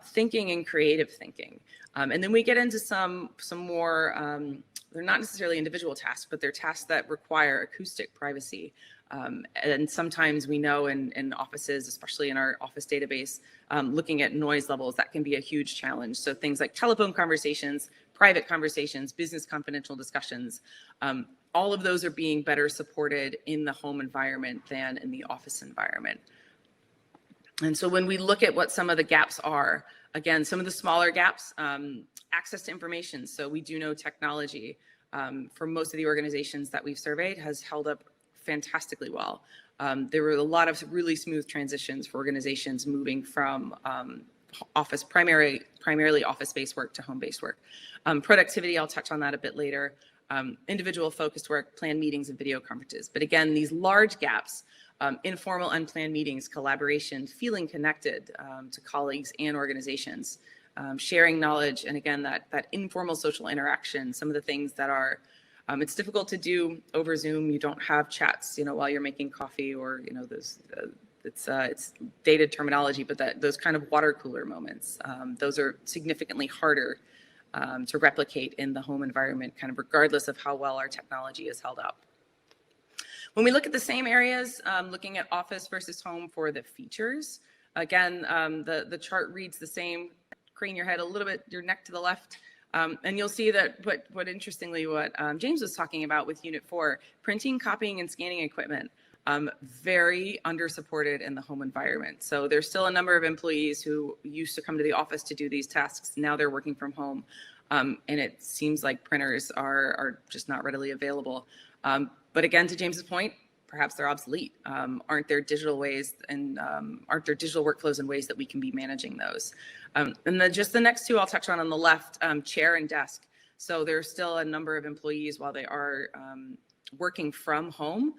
thinking and creative thinking. And then we get into some more, they're not necessarily individual tasks, but they're tasks that require acoustic privacy. And sometimes we know in offices, especially in our office database, looking at noise levels, that can be a huge challenge. So things like telephone conversations, private conversations, business confidential discussions, all of those are being better supported in the home environment than in the office environment. And so when we look at what some of the gaps are, again, some of the smaller gaps, access to information. So we do know technology for most of the organizations that we've surveyed has held up fantastically well. There were a lot of really smooth transitions for organizations moving from primarily office-based work to home-based work. Productivity, I'll touch on that a bit later. Individual focused work, planned meetings and video conferences. But again, these large gaps, informal unplanned meetings, collaboration, feeling connected to colleagues and organizations, sharing knowledge, and again, that informal social interaction, some of the things that are, it's difficult to do over Zoom. You don't have chats, while you're making coffee or, it's dated terminology, but those kind of water cooler moments, those are significantly harder to replicate in the home environment, kind of regardless of how well our technology is held up. When we look at the same areas, looking at office versus home for the features, again, the chart reads the same. Crane your head a little bit, your neck to the left, and you'll see that what interestingly, what James was talking about with Unit 4, printing, copying, and scanning equipment, very under-supported in the home environment. So there's still a number of employees who used to come to the office to do these tasks. Now they're working from home, and it seems like printers are just not readily available. But again, to James's point, perhaps they're obsolete. Aren't there digital ways and aren't there digital workflows and ways that we can be managing those? And then just the next two I'll touch on the left, chair and desk. So there's still a number of employees while they are working from home,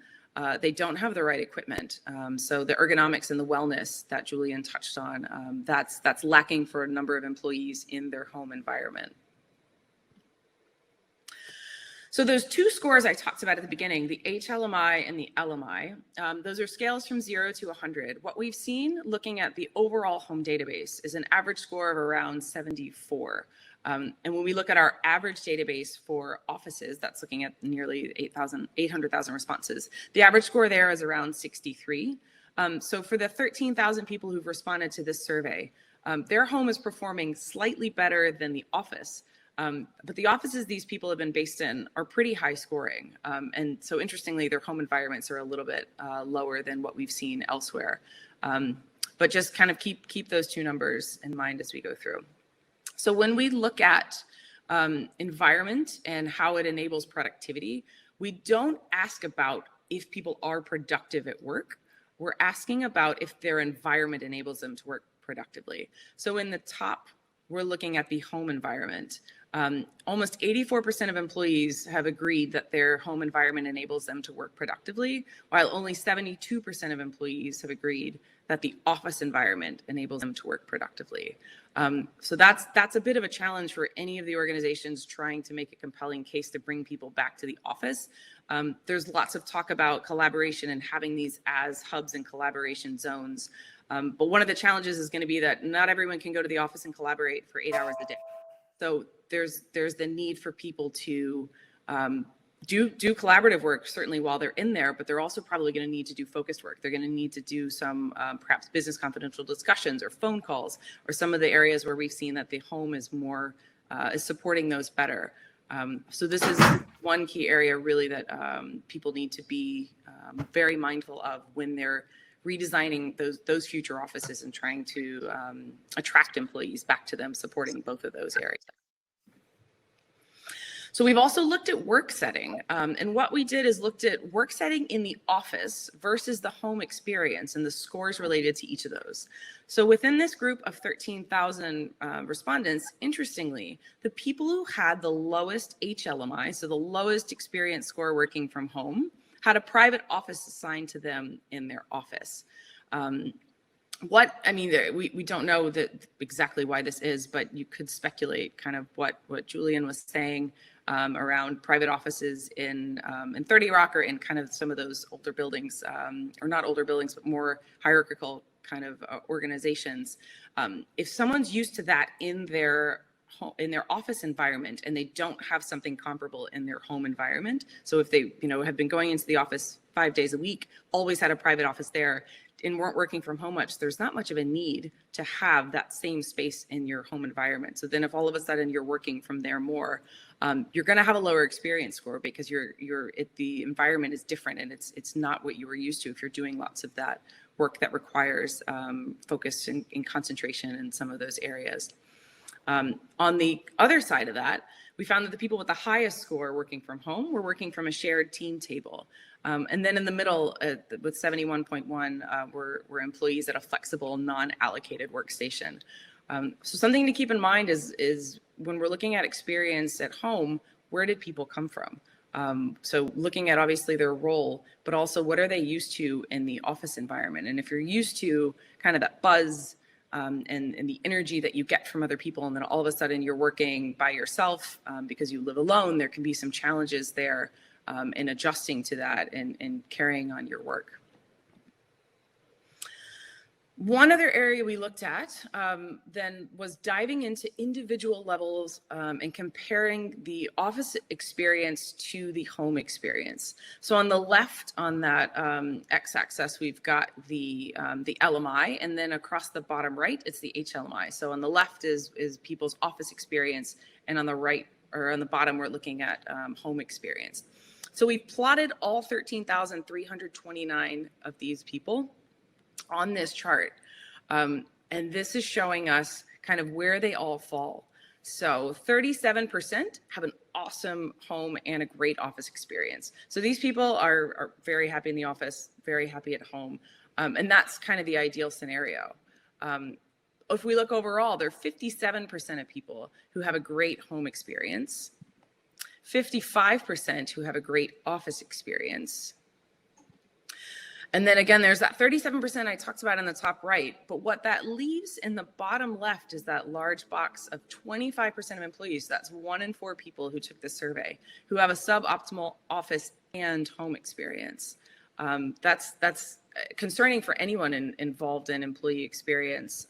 they don't have the right equipment. So the ergonomics and the wellness that Julian touched on, that's lacking for a number of employees in their home environment. So those two scores I talked about at the beginning, the HLMI and the LMI, those are scales from 0 to 100. What we've seen looking at the overall home database is an average score of around 74. And when we look at our average database for offices, that's looking at nearly 800,000 responses. The average score there is around 63. So for the 13,000 people who've responded to this survey, their home is performing slightly better than the office. But the offices these people have been based in are pretty high scoring. And so interestingly, their home environments are a little bit lower than what we've seen elsewhere. But just kind of keep those two numbers in mind as we go through. So when we look at environment and how it enables productivity, we don't ask about if people are productive at work. We're asking about if their environment enables them to work productively. So in the top, we're looking at the home environment. Almost 84% of employees have agreed that their home environment enables them to work productively, while only 72% of employees have agreed that the office environment enables them to work productively. So that's a bit of a challenge for any of the organizations trying to make a compelling case to bring people back to the office. There's lots of talk about collaboration and having these as hubs and collaboration zones. But one of the challenges is going to be that not everyone can go to the office and collaborate for 8 hours a day. So there's the need for people to do collaborative work, certainly while they're in there, but they're also probably going to need to do focused work. They're going to need to do some perhaps business confidential discussions or phone calls, or some of the areas where we've seen that the home is more is supporting those better. So this is one key area really that people need to be very mindful of when they're redesigning those future offices and trying to attract employees back to them, supporting both of those areas. So we've also looked at work setting, and what we did is looked at work setting in the office versus the home experience and the scores related to each of those. So within this group of 13,000 respondents, interestingly, the people who had the lowest HLMI, so the lowest experience score working from home, had a private office assigned to them in their office. We don't know exactly why this is, but you could speculate kind of what Julian was saying around private offices in 30 Rock or in kind of some of those older buildings, or not older buildings, but more hierarchical kind of organizations. If someone's used to that in their office environment and they don't have something comparable in their home environment, so if they have been going into the office 5 days a week, always had a private office there, and weren't working from home much, there's not much of a need to have that same space in your home environment. So then if all of a sudden you're working from there more, you're going to have a lower experience score because the environment is different, and it's not what you were used to if you're doing lots of that work that requires focus and concentration in some of those areas. On the other side of that, we found that the people with the highest score working from home were working from a shared team table. And then in the middle, with 71.1, were employees at a flexible, non-allocated workstation. So something to keep in mind is when we're looking at experience at home, where did people come from? So looking at obviously their role, but also what are they used to in the office environment? And if you're used to kind of that buzz and the energy that you get from other people, and then all of a sudden you're working by yourself because you live alone, there can be some challenges there in adjusting to that and carrying on your work. One other area we looked at then was diving into individual levels and comparing the office experience to the home experience. So on the left on that x-axis, we've got the LMI, and then across the bottom right, it's the HLMI. So on the left is people's office experience, and on the right or on the bottom, we're looking at home experience. So we've plotted all 13,329 of these people on this chart. And this is showing us kind of where they all fall. So 37% have an awesome home and a great office experience. So these people are very happy in the office, very happy at home. And that's kind of the ideal scenario. If we look overall, there are 57% of people who have a great home experience, 55% who have a great office experience. And then again, there's that 37% I talked about in the top right, but what that leaves in the bottom left is that large box of 25% of employees. That's 1 in 4 people who took this survey who have a suboptimal office and home experience. That's concerning for anyone involved in employee experience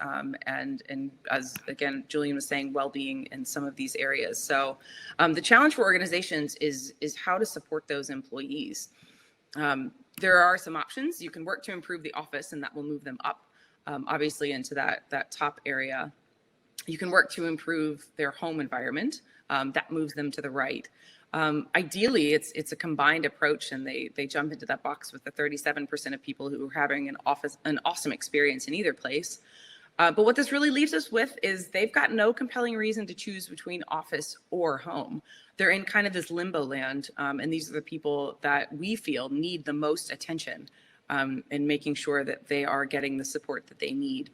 and as again Julian was saying, well-being in some of these areas. So the challenge for organizations is how to support those employees. There are some options. You can work to improve the office, and that will move them up obviously into that top area. You can work to improve their home environment. That moves them to the right. Ideally, it's a combined approach, and they jump into that box with the 37% of people who are having an awesome experience in either place. But what this really leaves us with is they've got no compelling reason to choose between office or home. They're in kind of this limbo land, and these are the people that we feel need the most attention in making sure that they are getting the support that they need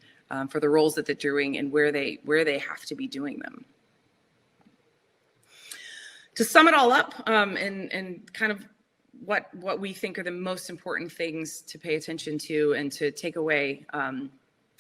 for the roles that they're doing and where they have to be doing them. To sum it all up, and kind of what we think are the most important things to pay attention to and to take away,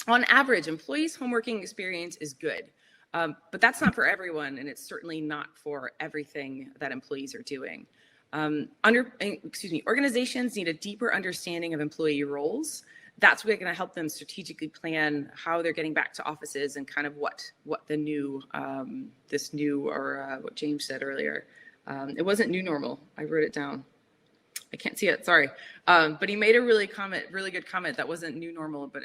on average, employees' home working experience is good, but that's not for everyone, and it's certainly not for everything that employees are doing. Organizations need a deeper understanding of employee roles that's going to help them strategically plan how they're getting back to offices and kind of what the new, what James said earlier. It wasn't new normal. I wrote it down. I can't see it. Sorry. But he made a really good comment. That wasn't new normal, but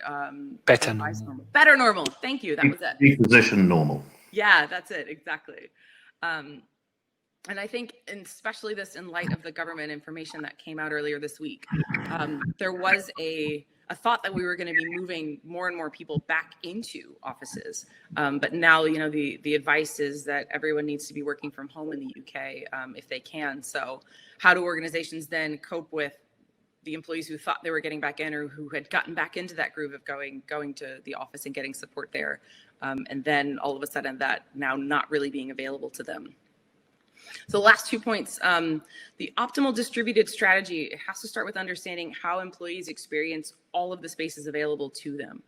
better normal. Better normal. Thank you. That was it. Repositioned normal. Yeah, that's it. Exactly. And I think, and especially this in light of the government information that came out earlier this week, there was a thought that we were going to be moving more and more people back into offices. But now, you know, the advice is that everyone needs to be working from home in the UK if they can. So how do organizations then cope with the employees who thought they were getting back in or who had gotten back into that groove of going to the office and getting support there? And then all of a sudden that now not really being available to them. So the last 2 points, the optimal distributed strategy, it has to start with understanding how employees experience all of the spaces available to them.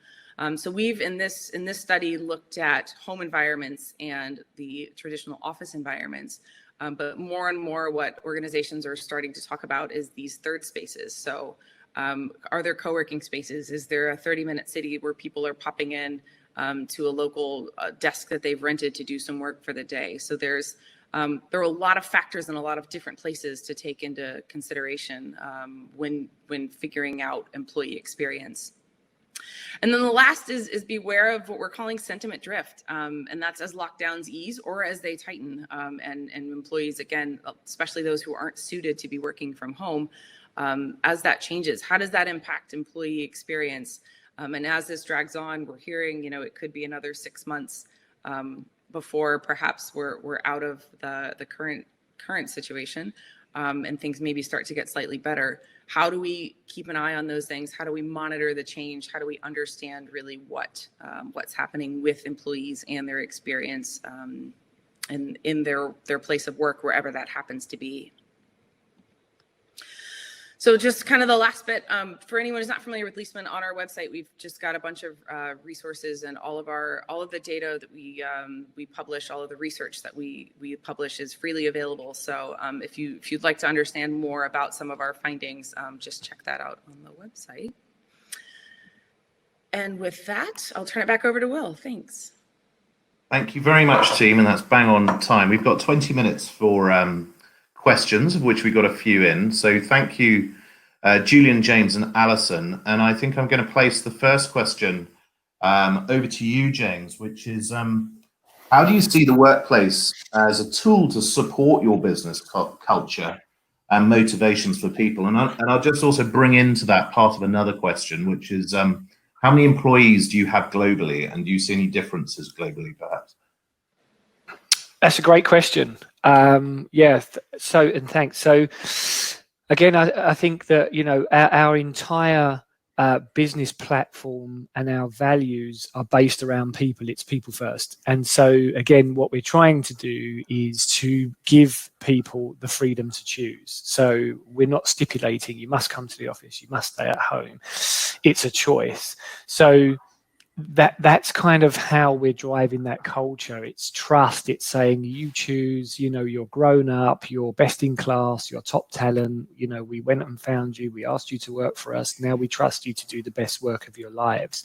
So we've in this study looked at home environments and the traditional office environments, but more and more what organizations are starting to talk about is these third spaces. So are there co-working spaces? Is there a 30-minute city where people are popping in to a local desk that they've rented to do some work for the day? So there are a lot of factors and a lot of different places to take into consideration when figuring out employee experience. And then the last is beware of what we're calling sentiment drift. And that's as lockdowns ease or as they tighten and employees, again, especially those who aren't suited to be working from home, as that changes, how does that impact employee experience? And as this drags on, we're hearing, you know, it could be another 6 months before perhaps we're out of the current situation and things maybe start to get slightly better. How do we keep an eye on those things? How do we monitor the change? How do we understand really what's happening with employees and their experience and in their place of work, wherever that happens to be? So just kind of the last bit, for anyone who's not familiar with Leaseman, on our website, we've just got a bunch of resources, and all of the data that we publish, all of the research that we publish is freely available. So if you'd like to understand more about some of our findings, just check that out on the website. And with that, I'll turn it back over to Will. Thanks. Thank you very much, team, and that's bang on time. We've got 20 minutes for questions, of which we got a few in. So thank you, Julian, James, and Alison. And I think I'm going to place the first question over to you, James, which is, how do you see the workplace as a tool to support your business culture and motivations for people? And I'll just also bring into that part of another question, which is, how many employees do you have globally? And do you see any differences globally, perhaps? That's a great question. And thanks. So again, I think that, you know, our entire business platform and our values are based around people. It's people first. And so again, what we're trying to do is to give people the freedom to choose. So we're not stipulating you must come to the office, you must stay at home. It's a choice. So that's kind of how we're driving that culture. It's trust. It's saying you choose, you know, you're grown up, you're best in class, you're top talent. You know, we went and found you, we asked you to work for us. Now we trust you to do the best work of your lives.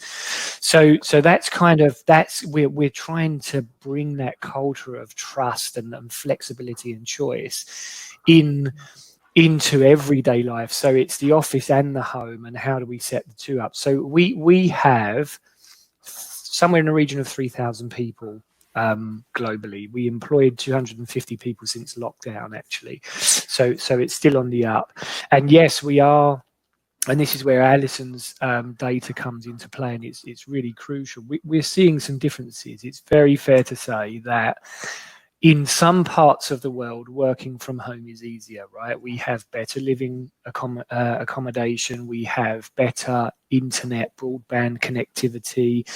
So that's we're trying to bring that culture of trust and flexibility and choice into everyday life. So it's the office and the home, and how do we set the two up? So we have somewhere in the region of 3,000 people globally. We employed 250 people since lockdown, actually. So it's still on the up. And yes, we are, and this is where Alison's data comes into play, and it's really crucial. We're seeing some differences. It's very fair to say that in some parts of the world, working from home is easier, right? We have better living accommodation. We have better internet, broadband connectivity.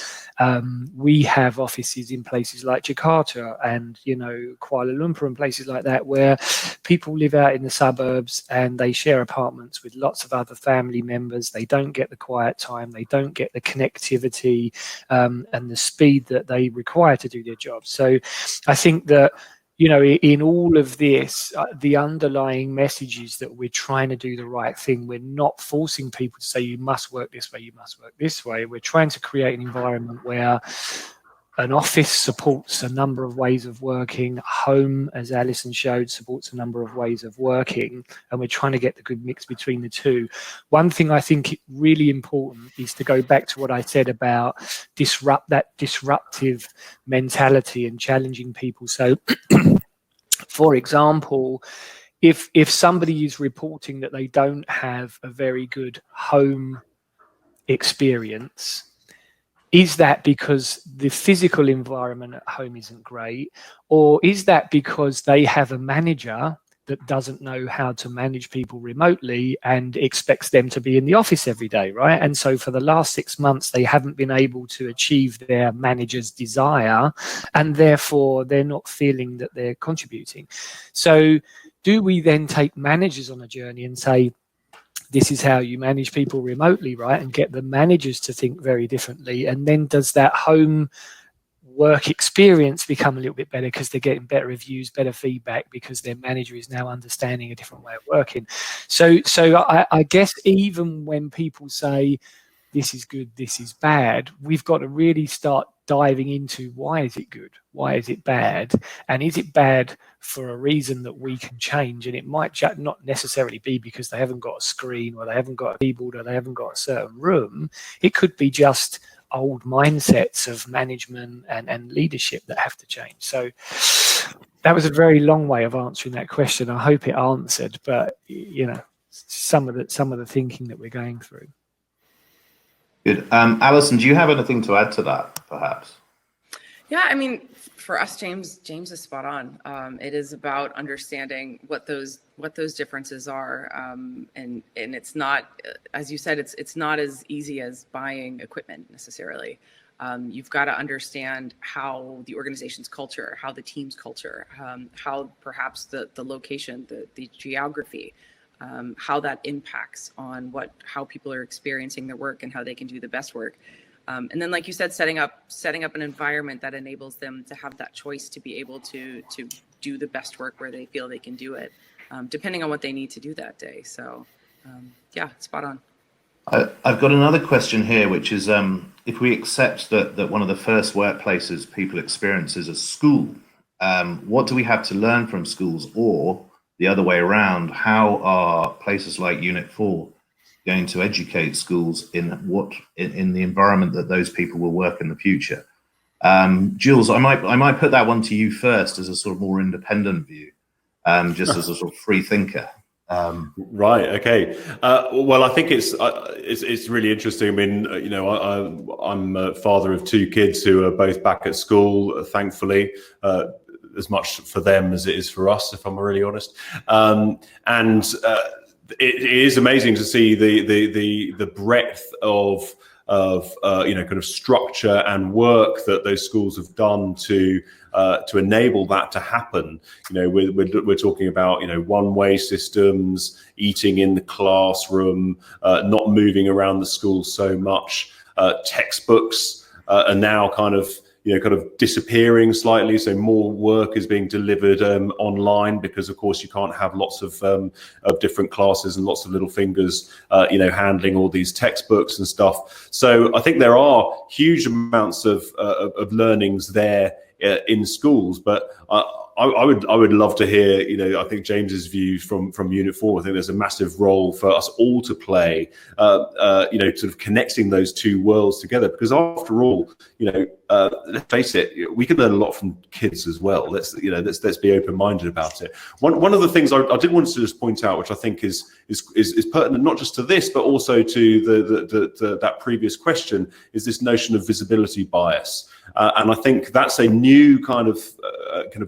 We have offices in places like Jakarta and, you know, Kuala Lumpur and places like that, where people live out in the suburbs and they share apartments with lots of other family members. They don't get the quiet time. They don't get the connectivity and the speed that they require to do their job. So I think that you know, in all of this, the underlying message is that we're trying to do the right thing. We're not forcing people to say, you must work this way, you must work this way. We're trying to create an environment where an office supports a number of ways of working. Home, as Alison showed, supports a number of ways of working. And we're trying to get the good mix between the two. One thing I think really important is to go back to what I said about that disruptive mentality and challenging people. So, for example, if somebody is reporting that they don't have a very good home experience, is that because the physical environment at home isn't great? Or is that because they have a manager that doesn't know how to manage people remotely and expects them to be in the office every day, right? And so for the last 6 months, they haven't been able to achieve their manager's desire, and therefore they're not feeling that they're contributing. So do we then take managers on a journey and say, this is how you manage people remotely, right? And get the managers to think very differently. And then does that home work experience become a little bit better because they're getting better reviews, better feedback, because their manager is now understanding a different way of working? So I guess even when people say this is good, this is bad, we've got to really start diving into why is it good, why is it bad, and is it bad for a reason that we can change? And it might not necessarily be because they haven't got a screen, or they haven't got a keyboard, or they haven't got a certain room. It could be just old mindsets of management and leadership that have to change. So that was a very long way of answering that question. I hope it answered, but you know, some of the thinking that we're going through. Good. Alison, do you have anything to add to that, perhaps? Yeah, I mean, for us, James is spot on. It is about understanding what those differences are, and it's not, as you said, it's not as easy as buying equipment necessarily. You've got to understand how the organization's culture, how the team's culture, how perhaps the location, the geography, how that impacts on how people are experiencing their work and how they can do the best work. And then, like you said, setting up an environment that enables them to have that choice to be able to do the best work where they feel they can do it, depending on what they need to do that day. So, yeah, spot on. I've got another question here, which is if we accept that one of the first workplaces people experience is a school, what do we have to learn from schools? Or the other way around, how are places like Unit 4 going to educate schools in the environment that those people will work in the future? Jules, I might put that one to you first as a sort of more independent view, just as a sort of free thinker. Right. Okay. Well, I think it's really interesting. I mean, you know, I'm a father of 2 kids who are both back at school, thankfully. As much for them as it is for us, if I'm really honest. It is amazing to see the breadth of you know, kind of structure and work that those schools have done to enable that to happen. You know, we're talking about, you know, one-way systems, eating in the classroom, not moving around the school so much. Textbooks are now kind of disappearing slightly, so more work is being delivered online, because of course you can't have lots of different classes and lots of little fingers you know, handling all these textbooks and stuff. So I think there are huge amounts of learnings there in schools, but I would love to hear, you know, I think James's view from Unit 4. I think there's a massive role for us all to play, you know, sort of connecting those two worlds together, because after all, you know, let's face it, we can learn a lot from kids as well. Let's be open-minded about it. One of the things I did want to just point out, which I think is pertinent not just to this, but also to that previous question, is this notion of visibility bias. And I think that's a new kind of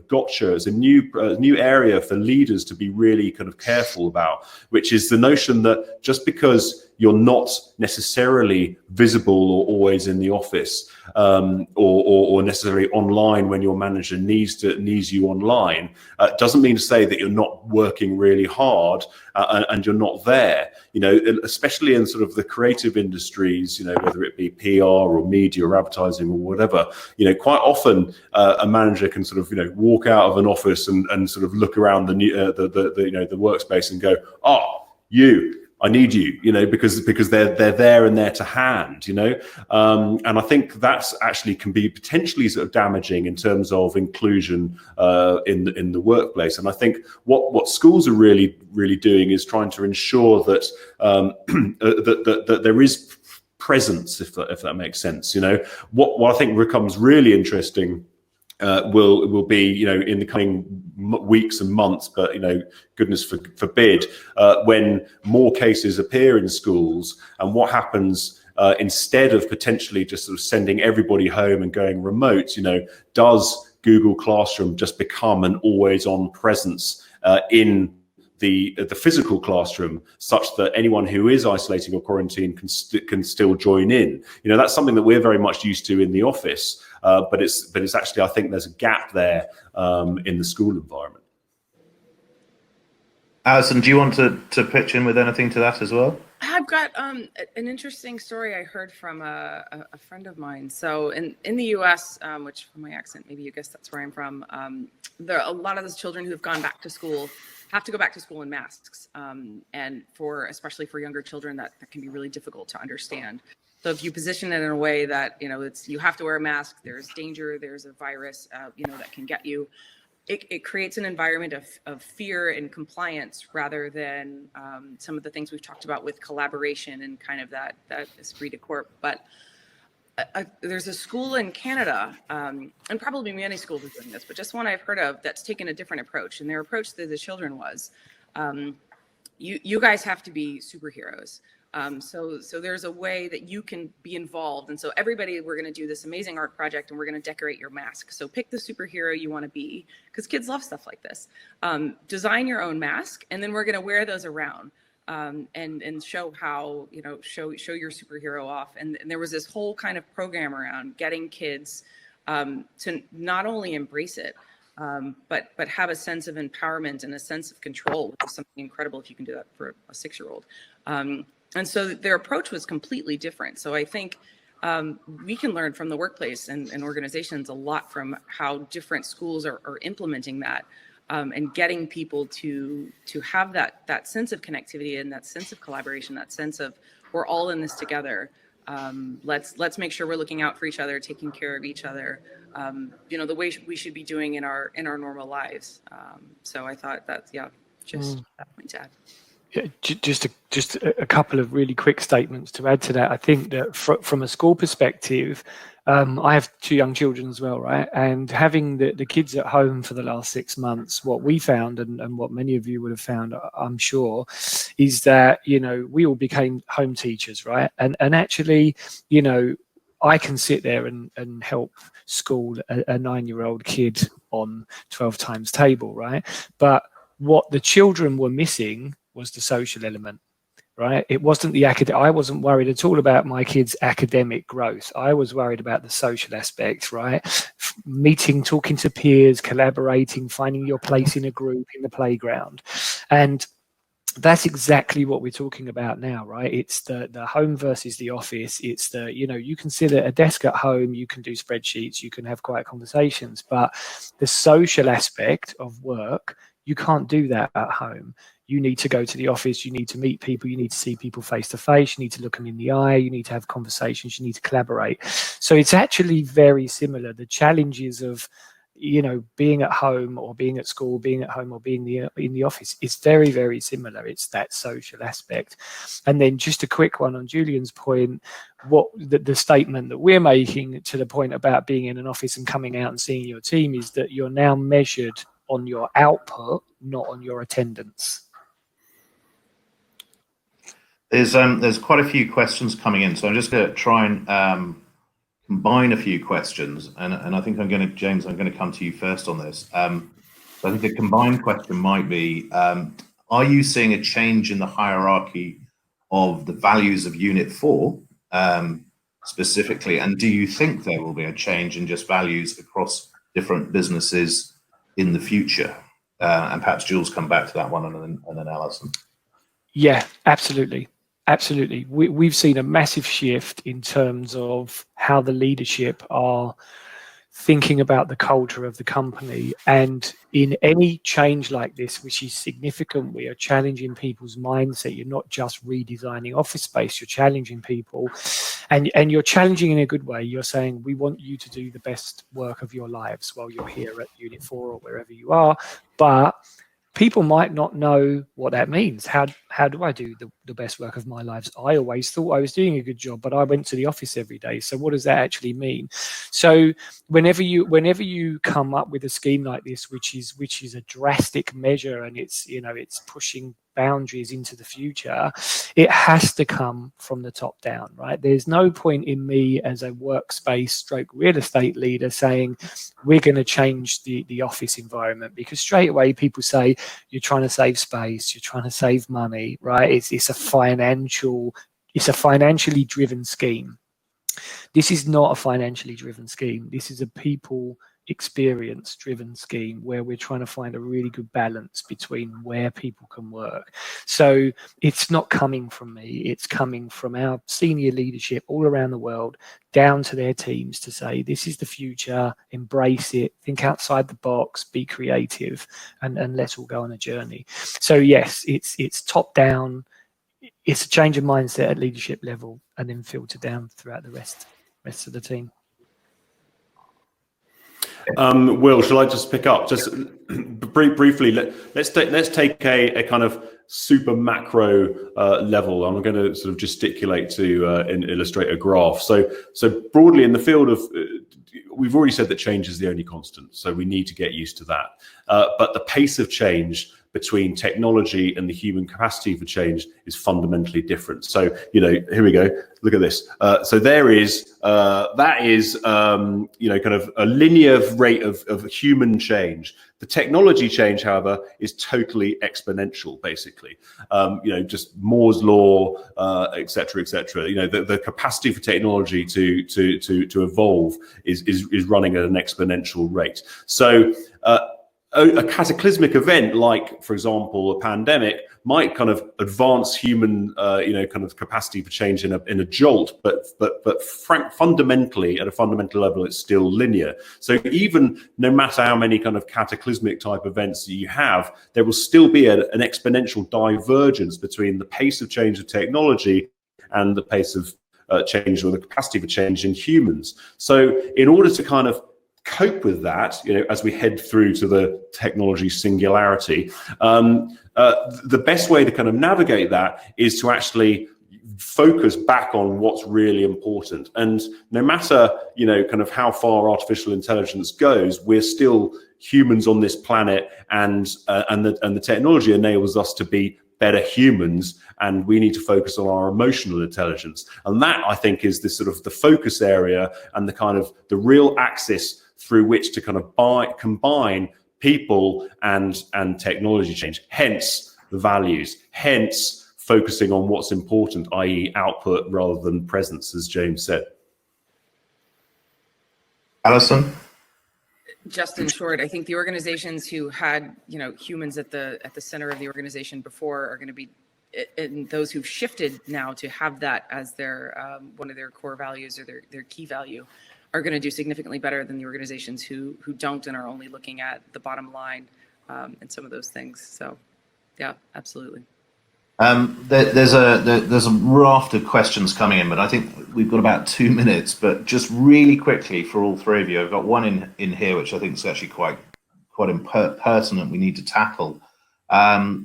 gotcha. It's a new area for leaders to be really kind of careful about, which is the notion that just because you're not necessarily visible or always in the office, or necessarily online when your manager needs you online, doesn't mean to say that you're not working really hard and you're not there. You know, especially in sort of the creative industries, you know, whether it be PR or media or advertising or whatever, you know, quite often a manager can sort of, you know, walk out out of an office and sort of look around the workspace and go, oh, I need you, because they're there and there to hand, and I think that's actually can be potentially sort of damaging in terms of inclusion in the workplace. And I think what schools are really doing is trying to ensure that that there is presence, if that makes sense. What I think becomes really interesting will be, in the coming weeks and months, but goodness forbid, when more cases appear in schools, and what happens instead of potentially just sort of sending everybody home and going remote, does Google Classroom just become an always-on presence in the physical classroom, such that anyone who is isolating or quarantined can still join in? That's something that we're very much used to in the office, but it's actually, I think there's a gap there in the school environment. Alison, do you want to pitch in with anything to that as well? I've got an interesting story I heard from a friend of mine. So in the U.S., which from my accent, maybe you guess that's where I'm from, there are a lot of those children who have gone back to school have to go back to school in masks. And especially for younger children, that can be really difficult to understand. So if you position it in a way that, you have to wear a mask, there's danger, there's a virus, that can get you. It creates an environment of fear and compliance rather than some of the things we've talked about with collaboration and kind of that esprit de corps. But there's a school in Canada, and probably many schools are doing this, but just one I've heard of that's taken a different approach. And their approach to the children was, you guys have to be superheroes. So there's a way that you can be involved. And so everybody, we're going to do this amazing art project and we're going to decorate your mask. So pick the superhero you want to be, because kids love stuff like this. Design your own mask, and then we're going to wear those around and show how, show your superhero off. And there was this whole kind of program around getting kids to not only embrace it, but have a sense of empowerment and a sense of control, which is something incredible if you can do that for a 6-year-old. And so their approach was completely different. So I think we can learn from the workplace and organizations a lot from how different schools are implementing that and getting people to have that sense of connectivity and that sense of collaboration, that sense of we're all in this together. Let's make sure we're looking out for each other, taking care of each other, the way we should be doing in our normal lives. So I thought that, just that point to add. Yeah, just a couple of really quick statements to add to that. I think that from a school perspective, I have 2 young children as well, right? And having the kids at home for the last 6 months, what we found and what many of you would have found, I'm sure, is that, we all became home teachers, right? And actually, I can sit there and help school a 9-year-old kid on 12 times table, right? But what the children were missing was the social element, right? It wasn't the academic. I wasn't worried at all about my kids' academic growth. I was worried about the social aspect, right? Meeting, talking to peers, collaborating, finding your place in a group, in the playground. And that's exactly what we're talking about now, right? It's the home versus the office. It's you can sit at a desk at home, you can do spreadsheets, you can have quiet conversations, but the social aspect of work, you can't do that at home. You need to go to the office, you need to meet people, you need to see people face to face, you need to look them in the eye, you need to have conversations, you need to collaborate. So it's actually very similar. The challenges of, being at home or being at school, being at home or being in the office is very, very similar. It's that social aspect. And then just a quick one on Julian's point, what the statement that we're making to the point about being in an office and coming out and seeing your team is that you're now measured on your output, not on your attendance. There's quite a few questions coming in, so I'm just going to try and combine a few questions, and I think James, I'm going to come to you first on this. So I think a combined question might be, are you seeing a change in the hierarchy of the values of Unit 4 specifically, and do you think there will be a change in just values across different businesses in the future? And perhaps Jules come back to that one, and then Alison. Yeah, absolutely. Absolutely. We've seen a massive shift in terms of how the leadership are thinking about the culture of the company. And in any change like this, which is significant, we are challenging people's mindset. You're not just redesigning office space, you're challenging people, and you're challenging in a good way. You're saying, we want you to do the best work of your lives while you're here at Unit 4 or wherever you are, but people might not know what that means. How do I do the best work of my lives? I always thought I was doing a good job, but I went to the office every day. So what does that actually mean? So whenever you come up with a scheme like this, which is a drastic measure, and it's pushing boundaries into the future, it has to come from the top down, right? There's no point in me as a workspace stroke real estate leader saying we're going to change the office environment, because straight away people say you're trying to save space, you're trying to save money, right? It's a financially driven scheme. This is not a financially driven scheme. This is a people experience driven scheme where we're trying to find a really good balance between where people can work. So it's not coming from me, it's coming from our senior leadership all around the world down to their teams to say, this is the future, embrace it, think outside the box, be creative, and let's all go on a journey. So yes, it's top down, it's a change of mindset at leadership level, and then filter down throughout the rest of the team. Will, shall I just pick up just briefly? Let's take a kind of super macro level. I'm going to sort of gesticulate to illustrate a graph. So broadly in the field of, we've already said that change is the only constant, so we need to get used to that. But the pace of change between technology and the human capacity for change is fundamentally different. So, here we go. Look at this. So there is, that is, kind of a linear rate of human change. The technology change, however, is totally exponential, basically. Just Moore's law, et cetera, et cetera. The capacity for technology to evolve is running at an exponential rate. So, a cataclysmic event like, for example, a pandemic might kind of advance human, kind of capacity for change in a jolt, but fundamentally, at a fundamental level, it's still linear. So even no matter how many kind of cataclysmic type events that you have, there will still be an exponential divergence between the pace of change of technology and the pace of change, or the capacity for change in humans. So in order to kind of cope with that, as we head through to the technology singularity, the best way to kind of navigate that is to actually focus back on what's really important. And no matter, kind of how far artificial intelligence goes, we're still humans on this planet, and the technology enables us to be better humans, and we need to focus on our emotional intelligence. And that, I think, is this sort of the focus area and the kind of the real axis through which to kind of combine people and technology change, hence the values, hence focusing on what's important, i.e. output rather than presence, as James said. Alison? Just in short, I think the organizations who had, humans at the center of the organization before are going to be, and those who've shifted now to have that as their one of their core values or their key value, are going to do significantly better than the organizations who don't and are only looking at the bottom line and some of those things. So, yeah, absolutely. There's a raft of questions coming in, but I think we've got about 2 minutes. But just really quickly for all three of you, I've got one in here which I think is actually quite pertinent. We need to tackle,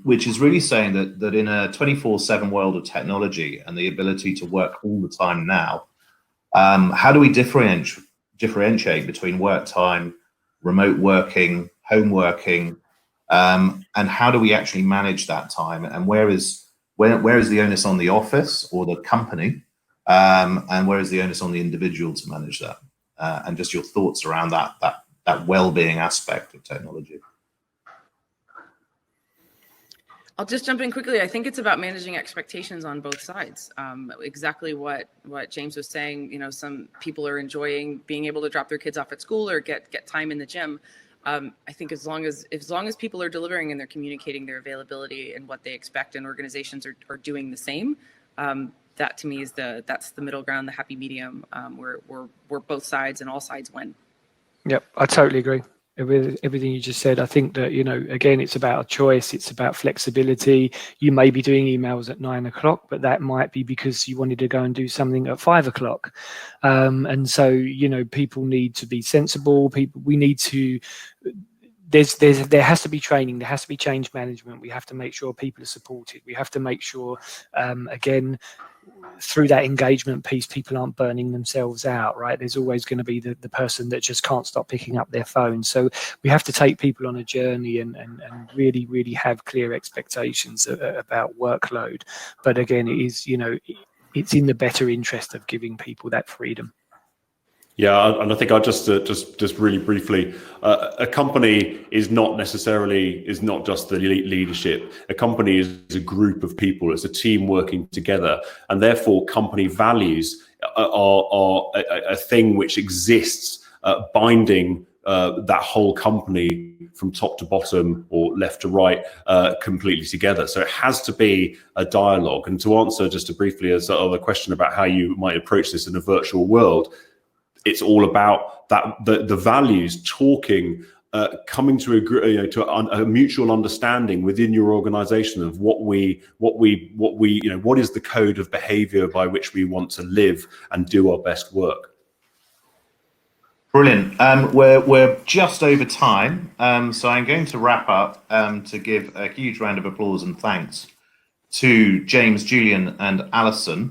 which is really saying that in a 24/7 world of technology and the ability to work all the time now, how do we differentiate between work time, remote working, home working, and how do we actually manage that time? And where is the onus on the office or the company, and where is the onus on the individual to manage that? And just your thoughts around that well-being aspect of technology. I'll just jump in quickly. I think it's about managing expectations on both sides. Exactly what James was saying. Some people are enjoying being able to drop their kids off at school or get time in the gym. I think as long as people are delivering and they're communicating their availability and what they expect, and organizations are doing the same, that to me is that's the middle ground, the happy medium, where both sides and all sides win. Yep, I totally agree with everything you just said. I think that, you know, again, it's about a choice. It's about flexibility. You may be doing emails at 9 o'clock, but that might be because you wanted to go and do something at 5 o'clock. And so, you know, people need to be sensible. We need to, there has to be training. There has to be change management. We have to make sure people are supported. We have to make sure, again, through that engagement piece, people aren't burning themselves out, right? There's always going to be the person that just can't stop picking up their phone. So we have to take people on a journey and really, really have clear expectations about workload. But again, it is, you know, it's in the better interest of giving people that freedom. Yeah, and I think I'll just really briefly, a company is not just the leadership. A company is a group of people. It's a team working together, and therefore company values are a thing which exists, binding that whole company from top to bottom or left to right completely together. So it has to be a dialogue. And to answer just briefly as a question about how you might approach this in a virtual world, it's all about that the values talking, coming to a mutual understanding within your organization of what is the code of behavior by which we want to live and do our best work. Brilliant. We're just over time, so I'm going to wrap up to give a huge round of applause and thanks to James, Julian, and Alison